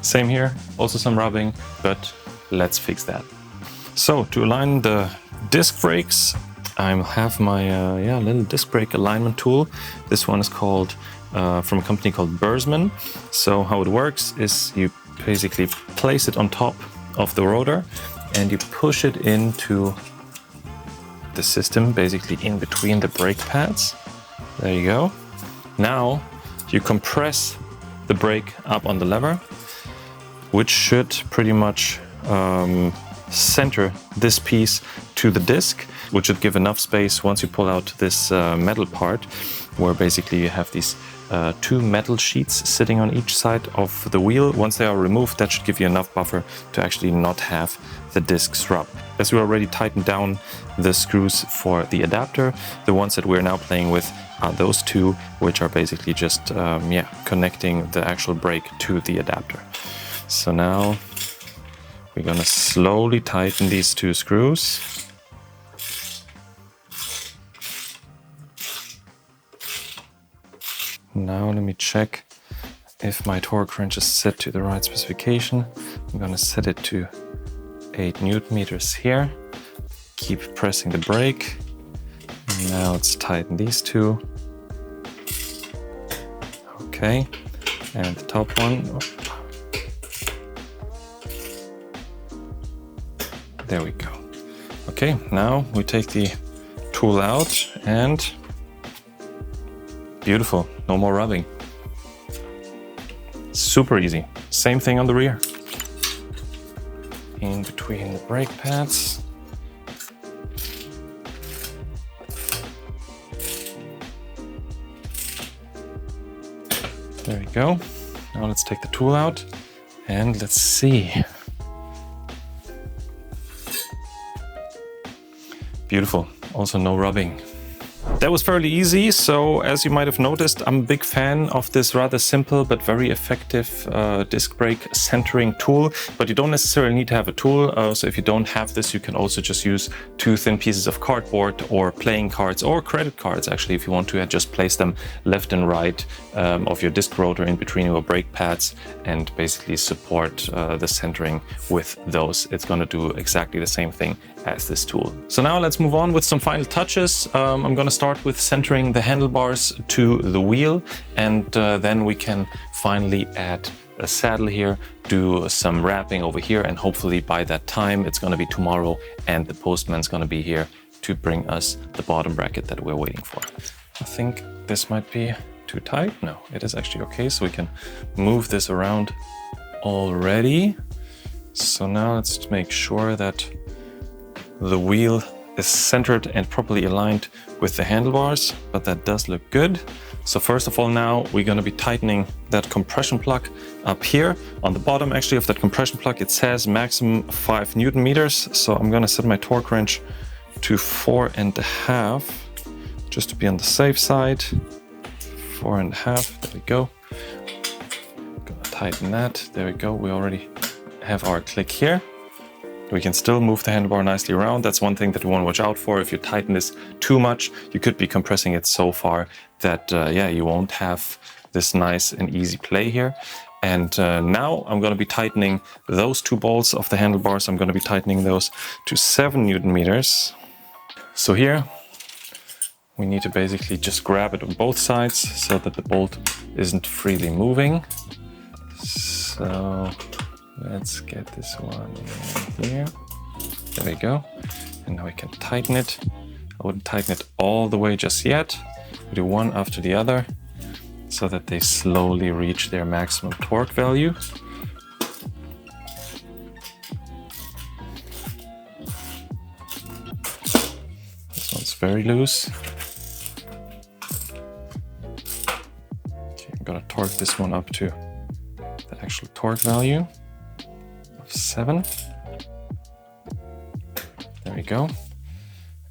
Same here, also some rubbing, but let's fix that. So to align the disc brakes, I have my little disc brake alignment tool. This one is called from a company called Bursman. So how it works is you basically place it on top of the rotor and you push it into the system, basically in between the brake pads. There you go. Now you compress the brake up on the lever, which should pretty much center this piece to the disc, which should give enough space once you pull out this metal part, where basically you have these two metal sheets sitting on each side of the wheel. Once they are removed, that should give you enough buffer to actually not have the discs rub. As we already tightened down the screws for the adapter, the ones that we're now playing with are those two, which are basically just connecting the actual brake to the adapter. So now we're gonna slowly tighten these two screws. Now let me check if my torque wrench is set to the right specification. I'm gonna set it to 8 Newton meters here. Keep pressing the brake. Now let's tighten these two. Okay, and the top one. There we go. Okay, now we take the tool out and beautiful, no more rubbing. Super easy. Same thing on the rear. In between the brake pads. There we go. Now let's take the tool out and let's see. Beautiful, also no rubbing. That was fairly easy, so as you might have noticed, I'm a big fan of this rather simple but very effective disc brake centering tool, but you don't necessarily need to have a tool, so if you don't have this, you can also just use 2 thin pieces of cardboard or playing cards or credit cards, actually, if you want to, and just place them left and right of your disc rotor in between your brake pads and basically support the centering with those. It's going to do exactly the same thing as this tool. So now let's move on with some final touches. I'm going to start with centering the handlebars to the wheel, and then we can finally add a saddle here, do some wrapping over here, and hopefully by that time it's going to be tomorrow and the postman's going to be here to bring us the bottom bracket that we're waiting for. I think this might be too tight? No, it is actually okay. So we can move this around already. So now let's make sure that the wheel is centered and properly aligned with the handlebars, but that does look good. So first of all, now we're going to be tightening that compression plug up here. On the bottom actually of that compression plug, it says maximum 5 Newton meters. So I'm going to set my torque wrench to 4.5, just to be on the safe side. 4.5, there we go. Gonna tighten that, there we go. We already have our click here. We can still move the handlebar nicely around. That's one thing that you want to watch out for. If you tighten this too much, you could be compressing it so far that yeah, you won't have this nice and easy play here. And now I'm going to be tightening those 2 bolts of the handlebars. I'm going to be tightening those to 7 Newton meters. So here we need to basically just grab it on both sides so that the bolt isn't freely moving. So let's get this one in here. There we go. And now we can tighten it. I wouldn't tighten it all the way just yet. We do one after the other so that they slowly reach their maximum torque value. This one's very loose. Okay, I'm gonna torque this one up to the actual torque value of 7. There we go.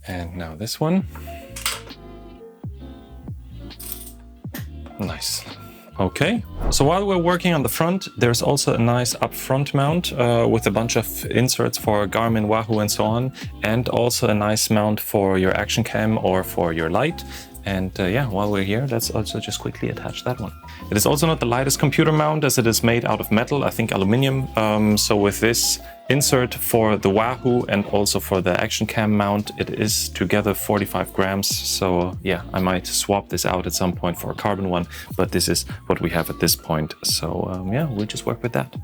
And now this one. Nice. Okay, so while we're working on the front, there's also a nice up front mount with a bunch of inserts for Garmin, Wahoo and so on, and also a nice mount for your action cam or for your light. And yeah, while we're here, let's also just quickly attach that one. It is also not the lightest computer mount as it is made out of metal, I think aluminum. So with this insert for the Wahoo and also for the action cam mount, it is together 45 grams. So yeah, I might swap this out at some point for a carbon one, but this is what we have at this point. So yeah, we'll just work with that.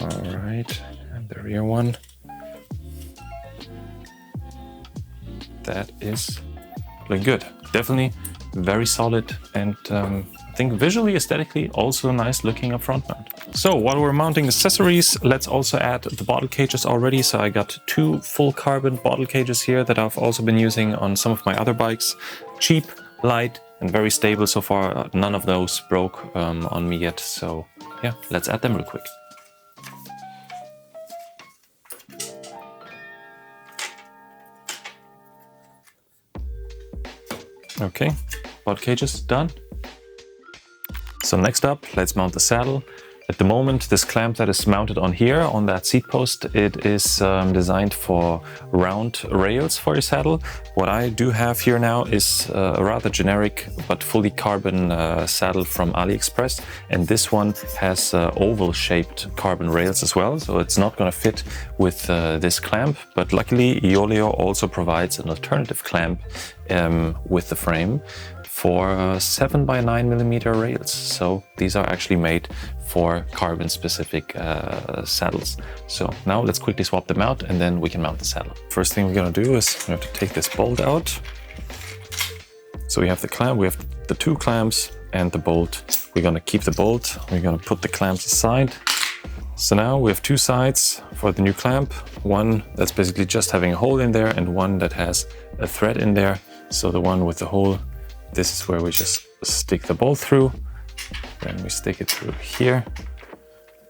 All right, and the rear one. That is looking good. Definitely very solid and I think visually, aesthetically, also a nice looking up front mount. So while we're mounting accessories, let's also add the bottle cages already. So I got 2 full carbon bottle cages here that I've also been using on some of my other bikes. Cheap, light and very stable so far. None of those broke on me yet. So yeah, let's add them real quick. Okay, bottle cages done. So next up, let's mount the saddle. At the moment, this clamp that is mounted on here, on that seat post, it is designed for round rails for your saddle. What I do have here now is a rather generic but fully carbon saddle from AliExpress. And this one has oval-shaped carbon rails as well, so it's not going to fit with this clamp. But luckily, Yoeleo also provides an alternative clamp with the frame for 7x9mm rails. So these are actually made for carbon specific saddles. So now let's quickly swap them out and then we can mount the saddle. First thing we're gonna do is we have to take this bolt out. So we have the clamp, we have the 2 clamps and the bolt. We're gonna keep the bolt, we're gonna put the clamps aside. So now we have 2 sides for the new clamp. One that's basically just having a hole in there and one that has a thread in there. So the one with the hole, this is where we just stick the bolt through, then we stick it through here,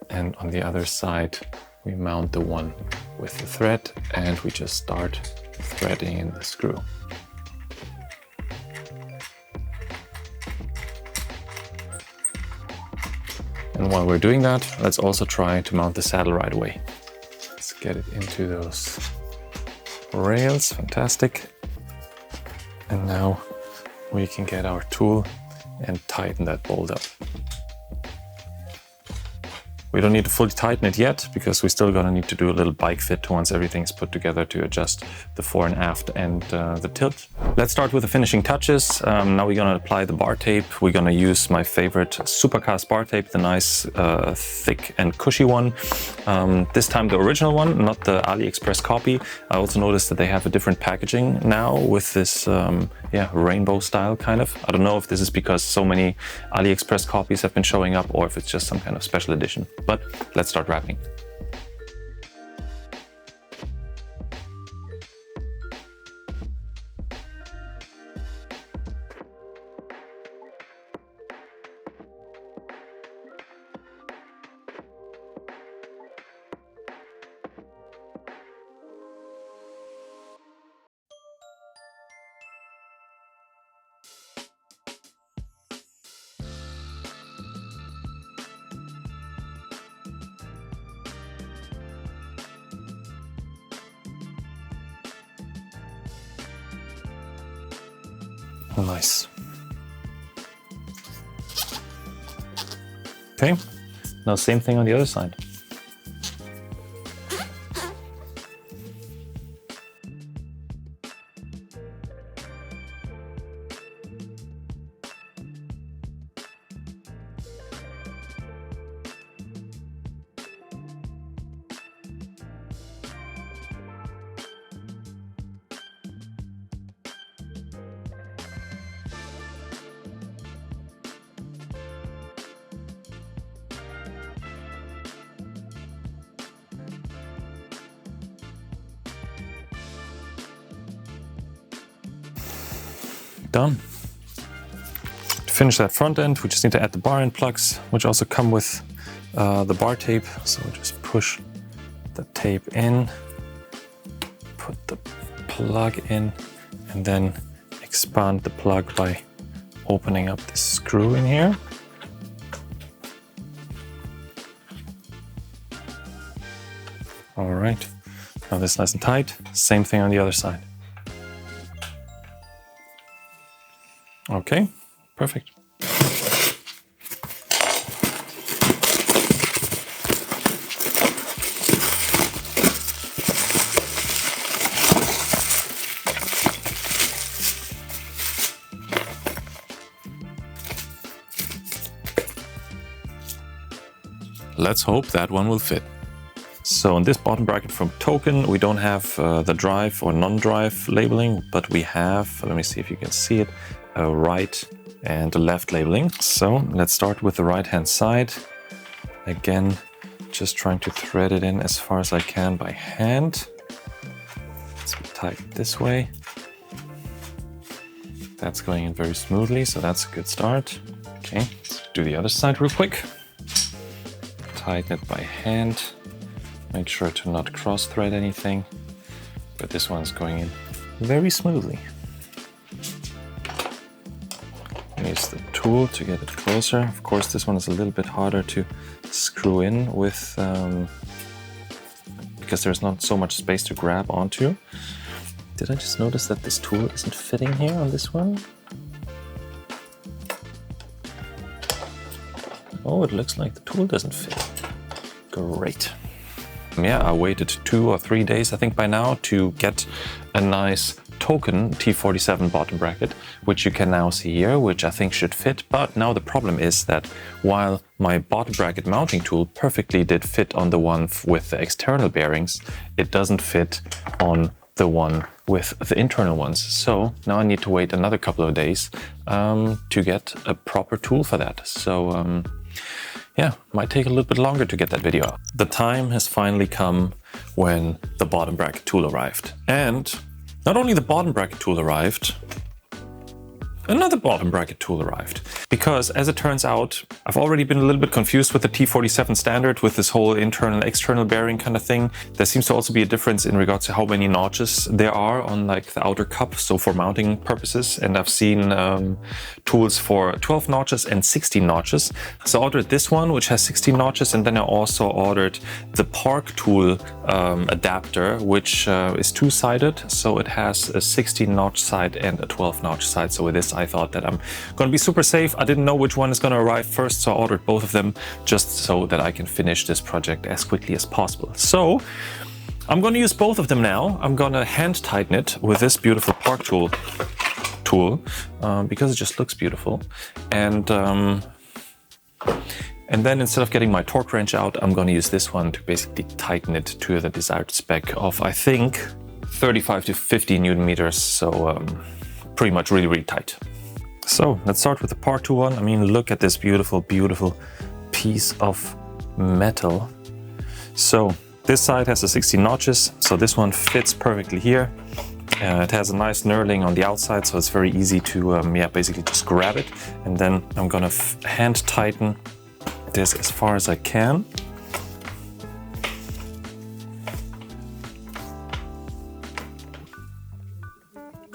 and on the other side we mount the one with the thread and we just start threading in the screw. And while we're doing that, let's also try to mount the saddle right away. Let's get it into those rails, fantastic. And now we can get our tool and tighten that bolt up. We don't need to fully tighten it yet because we're still gonna need to do a little bike fit once everything's put together to adjust the fore and aft and the tilt. Let's start with the finishing touches. Now we're gonna apply the bar tape. We're gonna use my favorite Supercast bar tape, the nice thick and cushy one. This time the original one, not the AliExpress copy. I also noticed that they have a different packaging now with this rainbow style kind of. I don't know if this is because so many AliExpress copies have been showing up or if it's just some kind of special edition. But let's start wrapping. Nice. Okay, now same thing on the other side. Done. To finish that front end, we just need to add the bar end plugs, which also come with the bar tape. So we'll just push the tape in, put the plug in, and then expand the plug by opening up this screw in here. All right, now this is nice and tight. Same thing on the other side. Okay, perfect. Let's hope that one will fit. So in this bottom bracket from Token, we don't have the drive or non-drive labeling, but we have, let me see if you can see it, a right and a left labeling. So let's start with the right hand side. Again, just trying to thread it in as far as I can by hand. Let's tighten it this way. That's going in very smoothly, so that's a good start. Okay, let's do the other side real quick. Tighten it by hand. Make sure to not cross thread anything, but this one's going in very smoothly. Use the tool to get it closer. Of course, this one is a little bit harder to screw in with because there's not so much space to grab onto. Did I just notice that this tool isn't fitting here on this one? Oh, it looks like the tool doesn't fit. Great. Yeah, I waited 2 or 3 days, I think by now, to get a nice Token T47 bottom bracket, which you can now see here, which I think should fit. But now the problem is that while my bottom bracket mounting tool perfectly did fit on the one with the external bearings, it doesn't fit on the one with the internal ones. So now I need to wait another couple of days to get a proper tool for that. So yeah, might take a little bit longer to get that video out. The time has finally come when the bottom bracket tool arrived. And not only the bottom bracket tool arrived, another bottom bracket tool arrived. Because as it turns out, I've already been a little bit confused with the T47 standard with this whole internal external bearing kind of thing. There seems to also be a difference in regards to how many notches there are on like the outer cup, so for mounting purposes. And I've seen tools for 12 notches and 16 notches. So I ordered this one, which has 16 notches, and then I also ordered the Park tool adapter, which is two-sided. So it has a 16 notch side and a 12 notch side. So with this, I thought that I'm going to be super safe. I didn't know which one is going to arrive first, so I ordered both of them just so that I can finish this project as quickly as possible. So I'm going to use both of them now. I'm going to hand tighten it with this beautiful Park tool because it just looks beautiful. And then instead of getting my torque wrench out, I'm going to use this one to basically tighten it to the desired spec of, I think, 35 to 50 Newton meters. So pretty much really tight. So let's start with the Park tool one. I mean, look at this beautiful piece of metal. So this side has the 16 notches. So this one fits perfectly here. It has a nice knurling on the outside, so it's very easy to basically just grab it. And then I'm gonna hand tighten this as far as I can.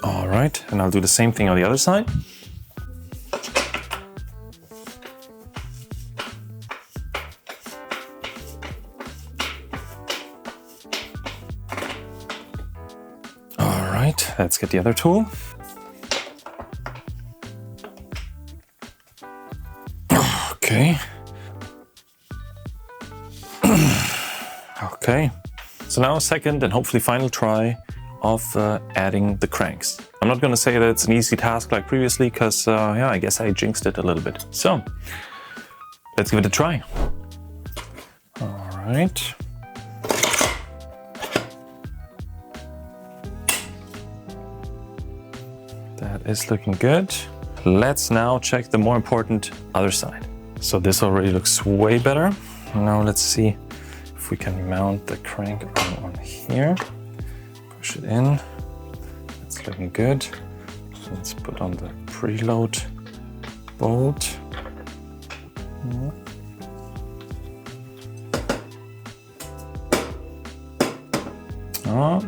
All right, and I'll do the same thing on the other side. All right, let's get the other tool. Okay. Okay, so now second and hopefully final try of adding the cranks. I'm not going to say that it's an easy task like previously because yeah, I guess I jinxed it a little bit. So let's give it a try. All right. That is looking good. Let's now check the more important other side. So this already looks way better. Now let's see if we can mount the crank on here. Push it in. It's looking good. Let's put on the preload bolt. Oh,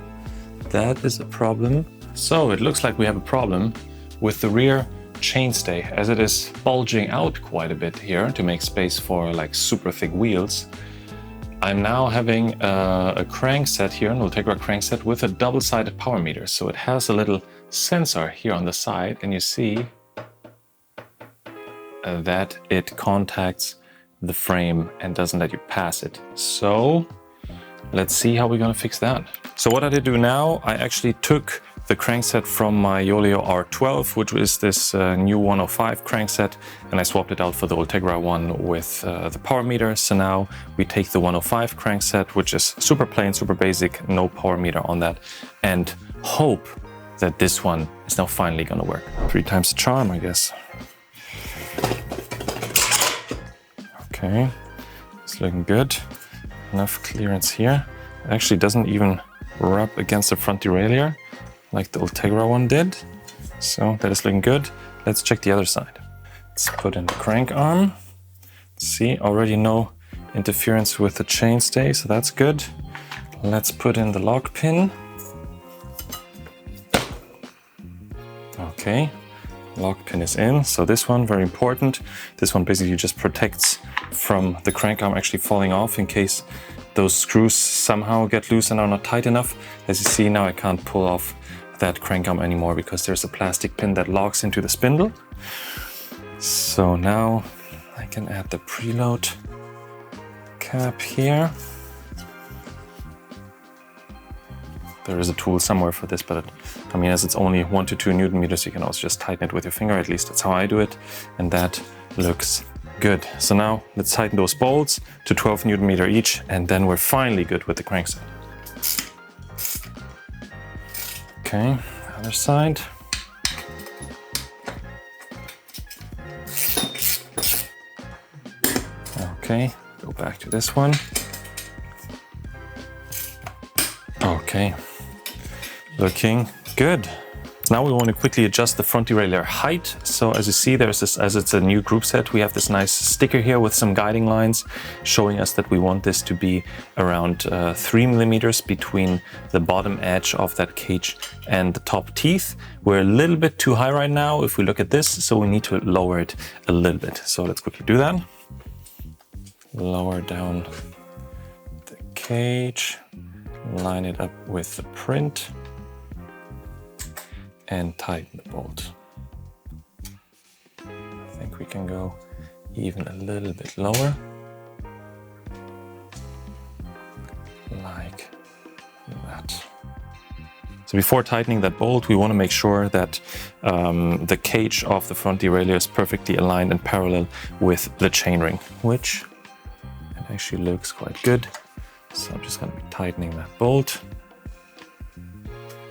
that is a problem. So it looks like we have a problem with the rear chainstay, as it is bulging out quite a bit here to make space for like super thick wheels. I'm now having a crankset here, an Ultegra crankset with a double-sided power meter. So it has a little sensor here on the side, and you see that it contacts the frame and doesn't let you pass it. So let's see how we're gonna fix that. So what I did do now, I actually took the crankset from my Yoeleo R12, which is this new 105 crankset, and I swapped it out for the Ultegra one with the power meter. So now we take the 105 crankset, which is super plain, super basic, no power meter on that, and hope that this one is now finally gonna work. 3 times the charm, I guess. Okay, it's looking good. Enough clearance here. It actually doesn't even rub against the front derailleur like the Ultegra one did. So that is looking good. Let's check the other side. Let's put in the crank arm. See, already no interference with the chainstay, so that's good. Let's put in the lock pin. Okay, lock pin is in. So this one, very important. This one basically just protects from the crank arm actually falling off in case those screws somehow get loose and are not tight enough. As you see now, I can't pull off that crank arm anymore because there's a plastic pin that locks into the spindle. So now I can add the preload cap here. There is a tool somewhere for this, but I mean, as it's only 1 to 2 Newton meters, you can also just tighten it with your finger. At least that's how I do it. And that looks good. So now let's tighten those bolts to 12 Newton meter each, and then we're finally good with the crankset. Okay, other side. Okay, go back to this one. Okay, looking good. Now we want to quickly adjust the front derailleur height. So as you see, there's this, as it's a new group set, we have this nice sticker here with some guiding lines showing us that we want this to be around 3 millimeters between the bottom edge of that cage and the top teeth. We're a little bit too high right now if we look at this, so we need to lower it a little bit. So let's quickly do that. Lower down the cage, line it up with the print, and tighten the bolt. I think we can go even a little bit lower, like that. So before tightening that bolt, we want to make sure that the cage of the front derailleur is perfectly aligned and parallel with the chainring, which it actually looks quite good. So I'm just going to be tightening that bolt.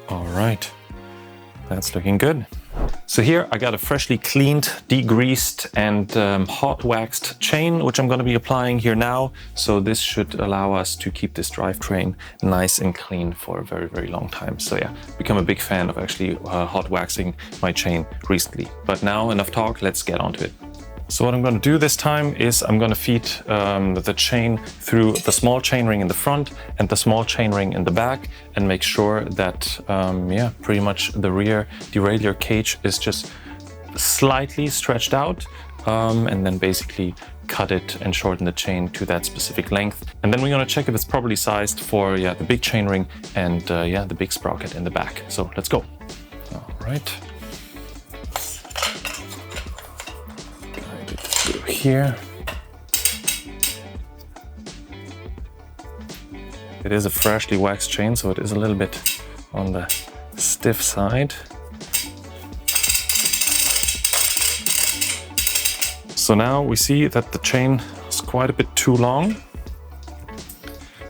All right, that's looking good. So here I got a freshly cleaned, degreased and hot waxed chain, which I'm going to be applying here now. So this should allow us to keep this drivetrain nice and clean for a very, very long time. So yeah, become a big fan of actually hot waxing my chain recently. But now enough talk, let's get on to it. So what I'm going to do this time is I'm going to feed the chain through the small chainring in the front and the small chainring in the back, and make sure that, yeah, pretty much the rear derailleur cage is just slightly stretched out, and then basically cut it and shorten the chain to that specific length. And then we're going to check if it's properly sized for, yeah, the big chainring and, yeah, the big sprocket in the back. So let's go. All right. Through here. It is a freshly waxed chain, so it is a little bit on the stiff side. So now we see that the chain is quite a bit too long.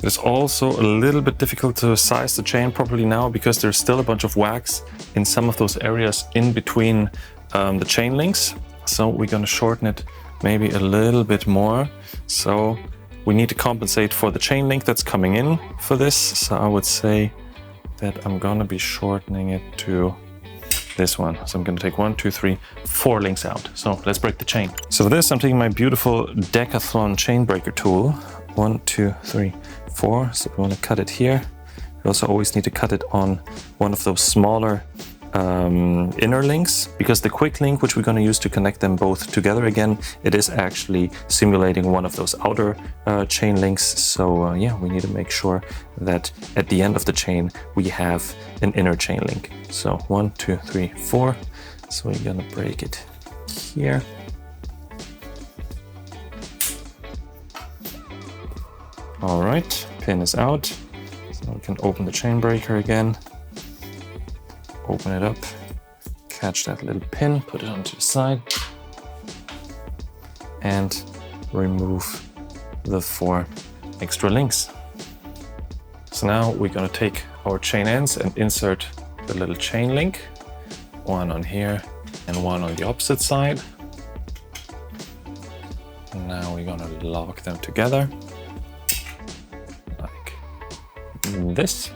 It's also a little bit difficult to size the chain properly now because there's still a bunch of wax in some of those areas in between the chain links. So we're going to shorten it maybe a little bit more. So we need to compensate for the chain link that's coming in for this. So I would say that I'm going to be shortening it to this one. So I'm going to take 1, 2, 3, 4 links out. So let's break the chain. So for this, I'm taking my beautiful Decathlon chain breaker tool. 1, 2, 3, 4. So we want to cut it here. We also always need to cut it on one of those smaller inner links, because the quick link, which we're going to use to connect them both together again, it is actually simulating one of those outer chain links. So yeah, we need to make sure that at the end of the chain we have an inner chain link. So 1, 2, 3, 4. So we're going to break it here. All right, pin is out. So we can open the chain breaker again. Open it up, catch that little pin, put it onto the side, and remove the 4 extra links. So now we're going to take our chain ends and insert the little chain link, one on here and one on the opposite side. And now we're going to lock them together like this.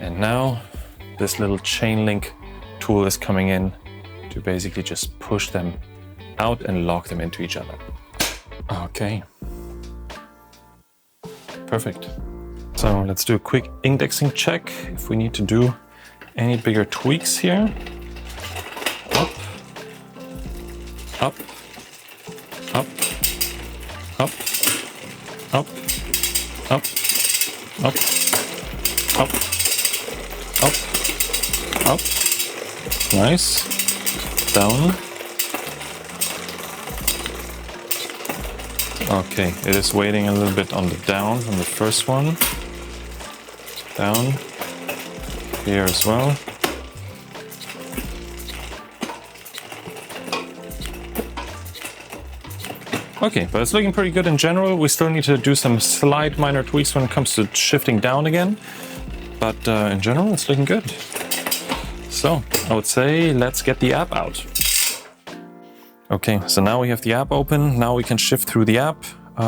And now this little chain link tool is coming in to basically just push them out and lock them into each other. Okay. Perfect. So let's do a quick indexing check if we need to do any bigger tweaks here. Up, up, up, up, up, up, up, up. Up, up, nice, down. Okay, it is waiting a little bit on the down from the first one. Down, here as well. Okay, but it's looking pretty good in general. We still need to do some slight minor tweaks when it comes to shifting down again. But in general, it's looking good. So I would say let's get the app out. Okay, so now we have the app open. Now we can shift through the app.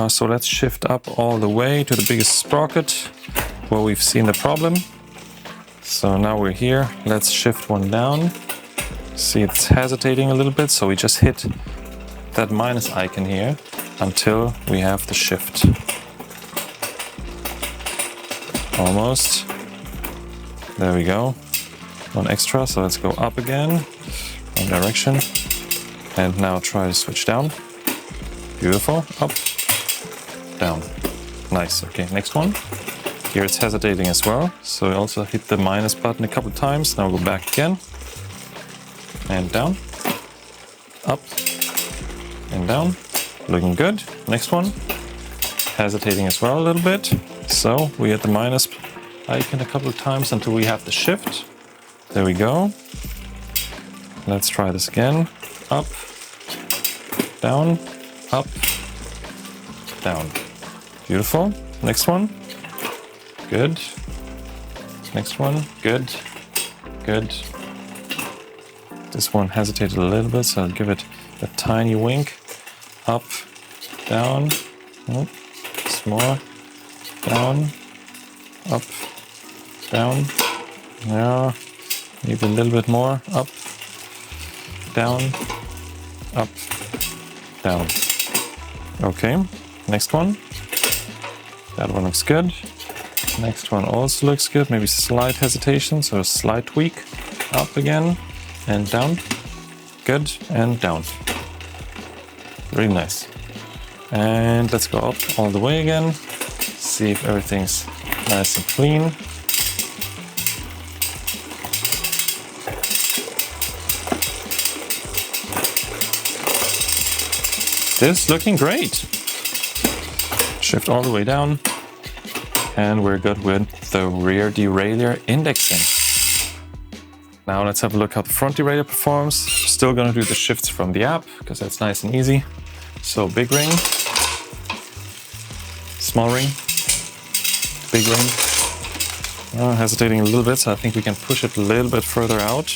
So let's shift up all the way to the biggest sprocket where we've seen the problem. So now we're here. Let's shift one down. See, it's hesitating a little bit. So we just hit that minus icon here until we have the shift. Almost. There we go. One extra, so let's go up again, one direction, and now try to switch down. Beautiful. Up, down. Nice. Okay, next one. Here it's hesitating as well, so we also hit the minus button a couple times. Now we'll go back again and down. up and down. Looking good. Next one. Hesitating as well a little bit. So we hit the minus icon a couple of times until we have the shift. There we go. Let's try this again. Up, down, up, down. Beautiful. Next one. Good. Next one. Good. Good. This one hesitated a little bit, so I'll give it a tiny wink. Up, down, oh, more, down, up, down. Yeah, maybe a little bit more. Up, down, up, down. Okay, next one. That one looks good. Next one also looks good. Maybe slight hesitation, so a slight tweak. Up again and down. Good, and down. Really nice. And let's go up all the way again. See if everything's nice and clean. This is looking great. Shift all the way down. And we're good with the rear derailleur indexing. Now let's have a look how the front derailleur performs. Still gonna do the shifts from the app because that's nice and easy. So big ring, small ring, big ring. Hesitating a little bit, so I think we can push it a little bit further out.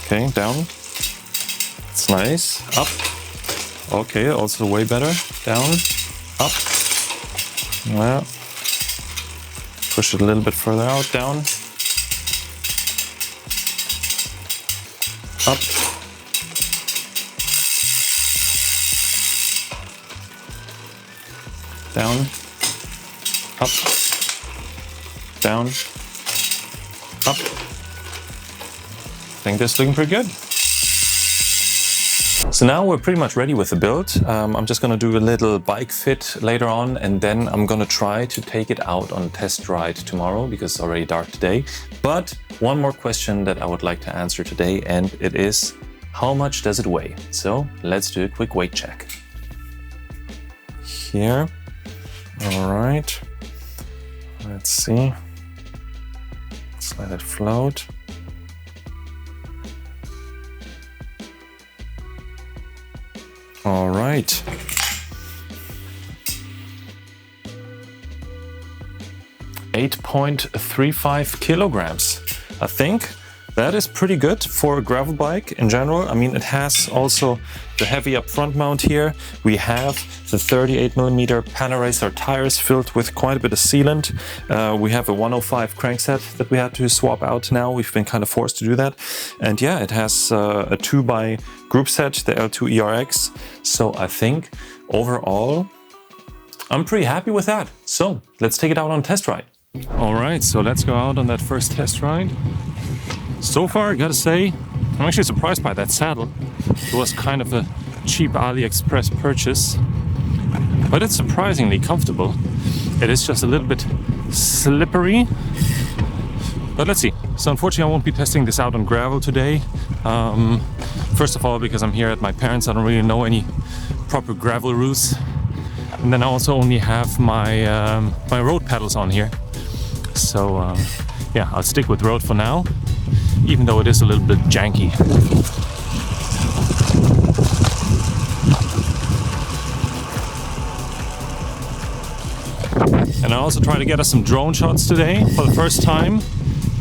Okay, down. It's nice. Up. Okay, also way better. Down, up. Well, push it a little bit further out, down, up, down, up, down, up. I think this is looking pretty good. So now we're pretty much ready with the build. I'm just gonna do a little bike fit later on, and then I'm gonna try to take it out on a test ride tomorrow because it's already dark today. But one more question that I would like to answer today, and it is, how much does it weigh? So let's do a quick weight check. Here, all right. Let's see. Let's let it float. All right. .35 kilograms. I think that is pretty good for a gravel bike in general. I mean, it has also the heavy up front mount here. We have the 38mm Panaracer tires filled with quite a bit of sealant. We have a 105 crankset that we had to swap out now. We've been kind of forced to do that. And yeah, it has a 2x group set, the L-Twoo ERX. So I think overall, I'm pretty happy with that. So let's take it out on a test ride. All right, so let's go out on that first test ride. So far, I gotta say, I'm actually surprised by that saddle. It was kind of a cheap AliExpress purchase, but it's surprisingly comfortable. It is just a little bit slippery, but let's see. So unfortunately, I won't be testing this out on gravel today. First of all, because I'm here at my parents', I don't really know any proper gravel routes. And then I also only have my my road pedals on here. So yeah, I'll stick with road for now, even though it is a little bit janky. And I also try to get us some drone shots today for the first time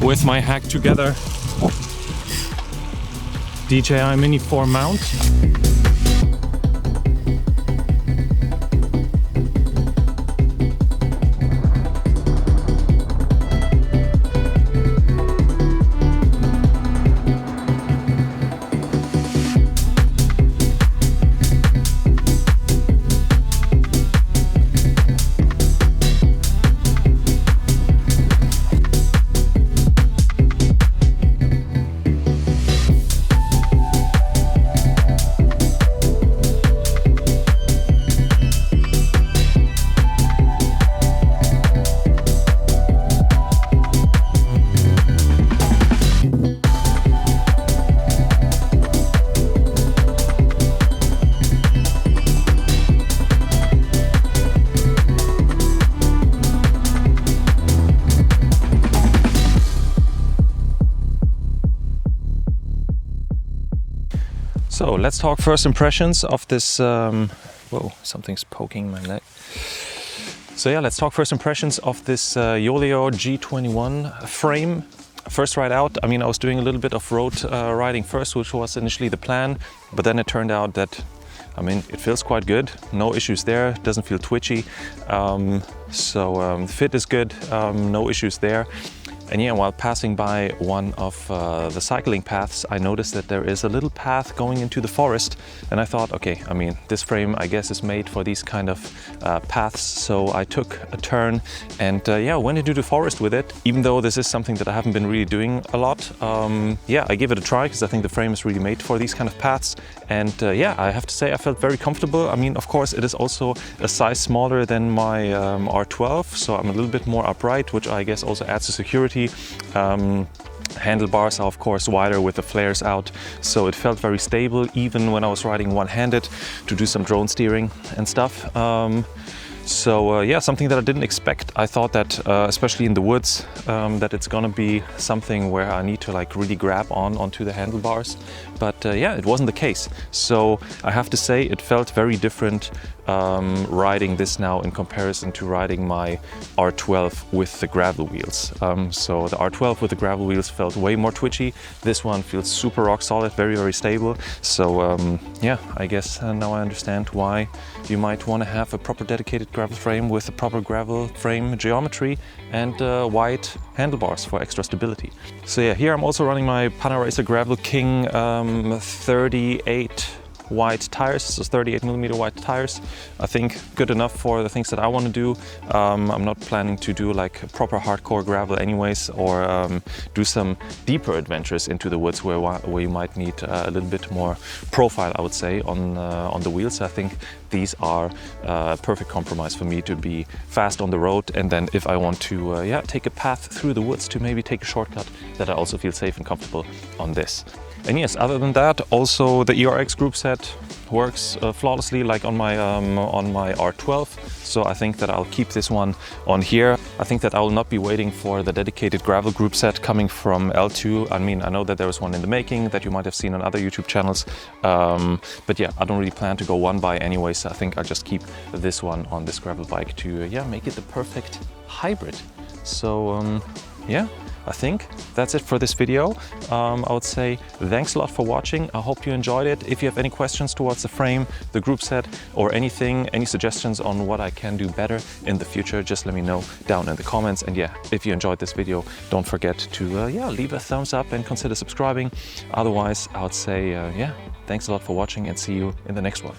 with my Hack Together DJI Mini 4 mount. So let's talk first impressions of this, whoa, something's poking my leg. So yeah, let's talk first impressions of this Yoeleo G21 frame. First ride out, I mean, I was doing a little bit of road riding first, which was initially the plan, but then it turned out that, I mean, it feels quite good. No issues there, doesn't feel twitchy. Fit is good, no issues there. And yeah, while passing by one of the cycling paths, I noticed that there is a little path going into the forest. And I thought, okay, I mean, this frame, I guess, is made for these kind of paths. So I took a turn and yeah, went into the forest with it. Even though this is something that I haven't been really doing a lot. Yeah, I gave it a try because I think the frame is really made for these kind of paths. And yeah, I have to say I felt very comfortable. I mean, of course, it is also a size smaller than my R12. So I'm a little bit more upright, which I guess also adds to security. Handlebars are of course wider with the flares out, so it felt very stable even when I was riding one-handed to do some drone steering and stuff. Yeah, something that I didn't expect. I thought that, especially in the woods, that it's gonna be something where I need to like really grab onto the handlebars. But yeah, it wasn't the case. So I have to say it felt very different riding this now in comparison to riding my R12 with the gravel wheels. So the R12 with the gravel wheels felt way more twitchy. This one feels super rock solid, very, very stable. So yeah, I guess now I understand why you might want to have a proper dedicated gravel frame with a proper gravel frame geometry and wide handlebars for extra stability. So yeah, here I'm also running my Panaracer Gravel King 38 wide tires, so 38mm wide tires. I think good enough for the things that I want to do. I'm not planning to do like proper hardcore gravel anyways, or do some deeper adventures into the woods where you might need a little bit more profile, I would say, on the wheels. I think these are a perfect compromise for me to be fast on the road, and then if I want to yeah, take a path through the woods to maybe take a shortcut, that I also feel safe and comfortable on this. And yes, other than that, also the ERX group set works flawlessly like on my R12. So I think that I'll keep this one on here. I think that I will not be waiting for the dedicated gravel group set coming from L-Twoo. I mean, I know that there is one in the making that you might have seen on other YouTube channels. But yeah, I don't really plan to go one by anyway. So I think I'll just keep this one on this gravel bike to yeah, make it the perfect hybrid. So yeah. I think that's it for this video. I would say thanks a lot for watching. I hope you enjoyed it. If you have any questions towards the frame, the group set, or anything, any suggestions on what I can do better in the future, just let me know down in the comments. And yeah, if you enjoyed this video, don't forget to yeah, leave a thumbs up and consider subscribing. Otherwise, I would say yeah, thanks a lot for watching and see you in the next one.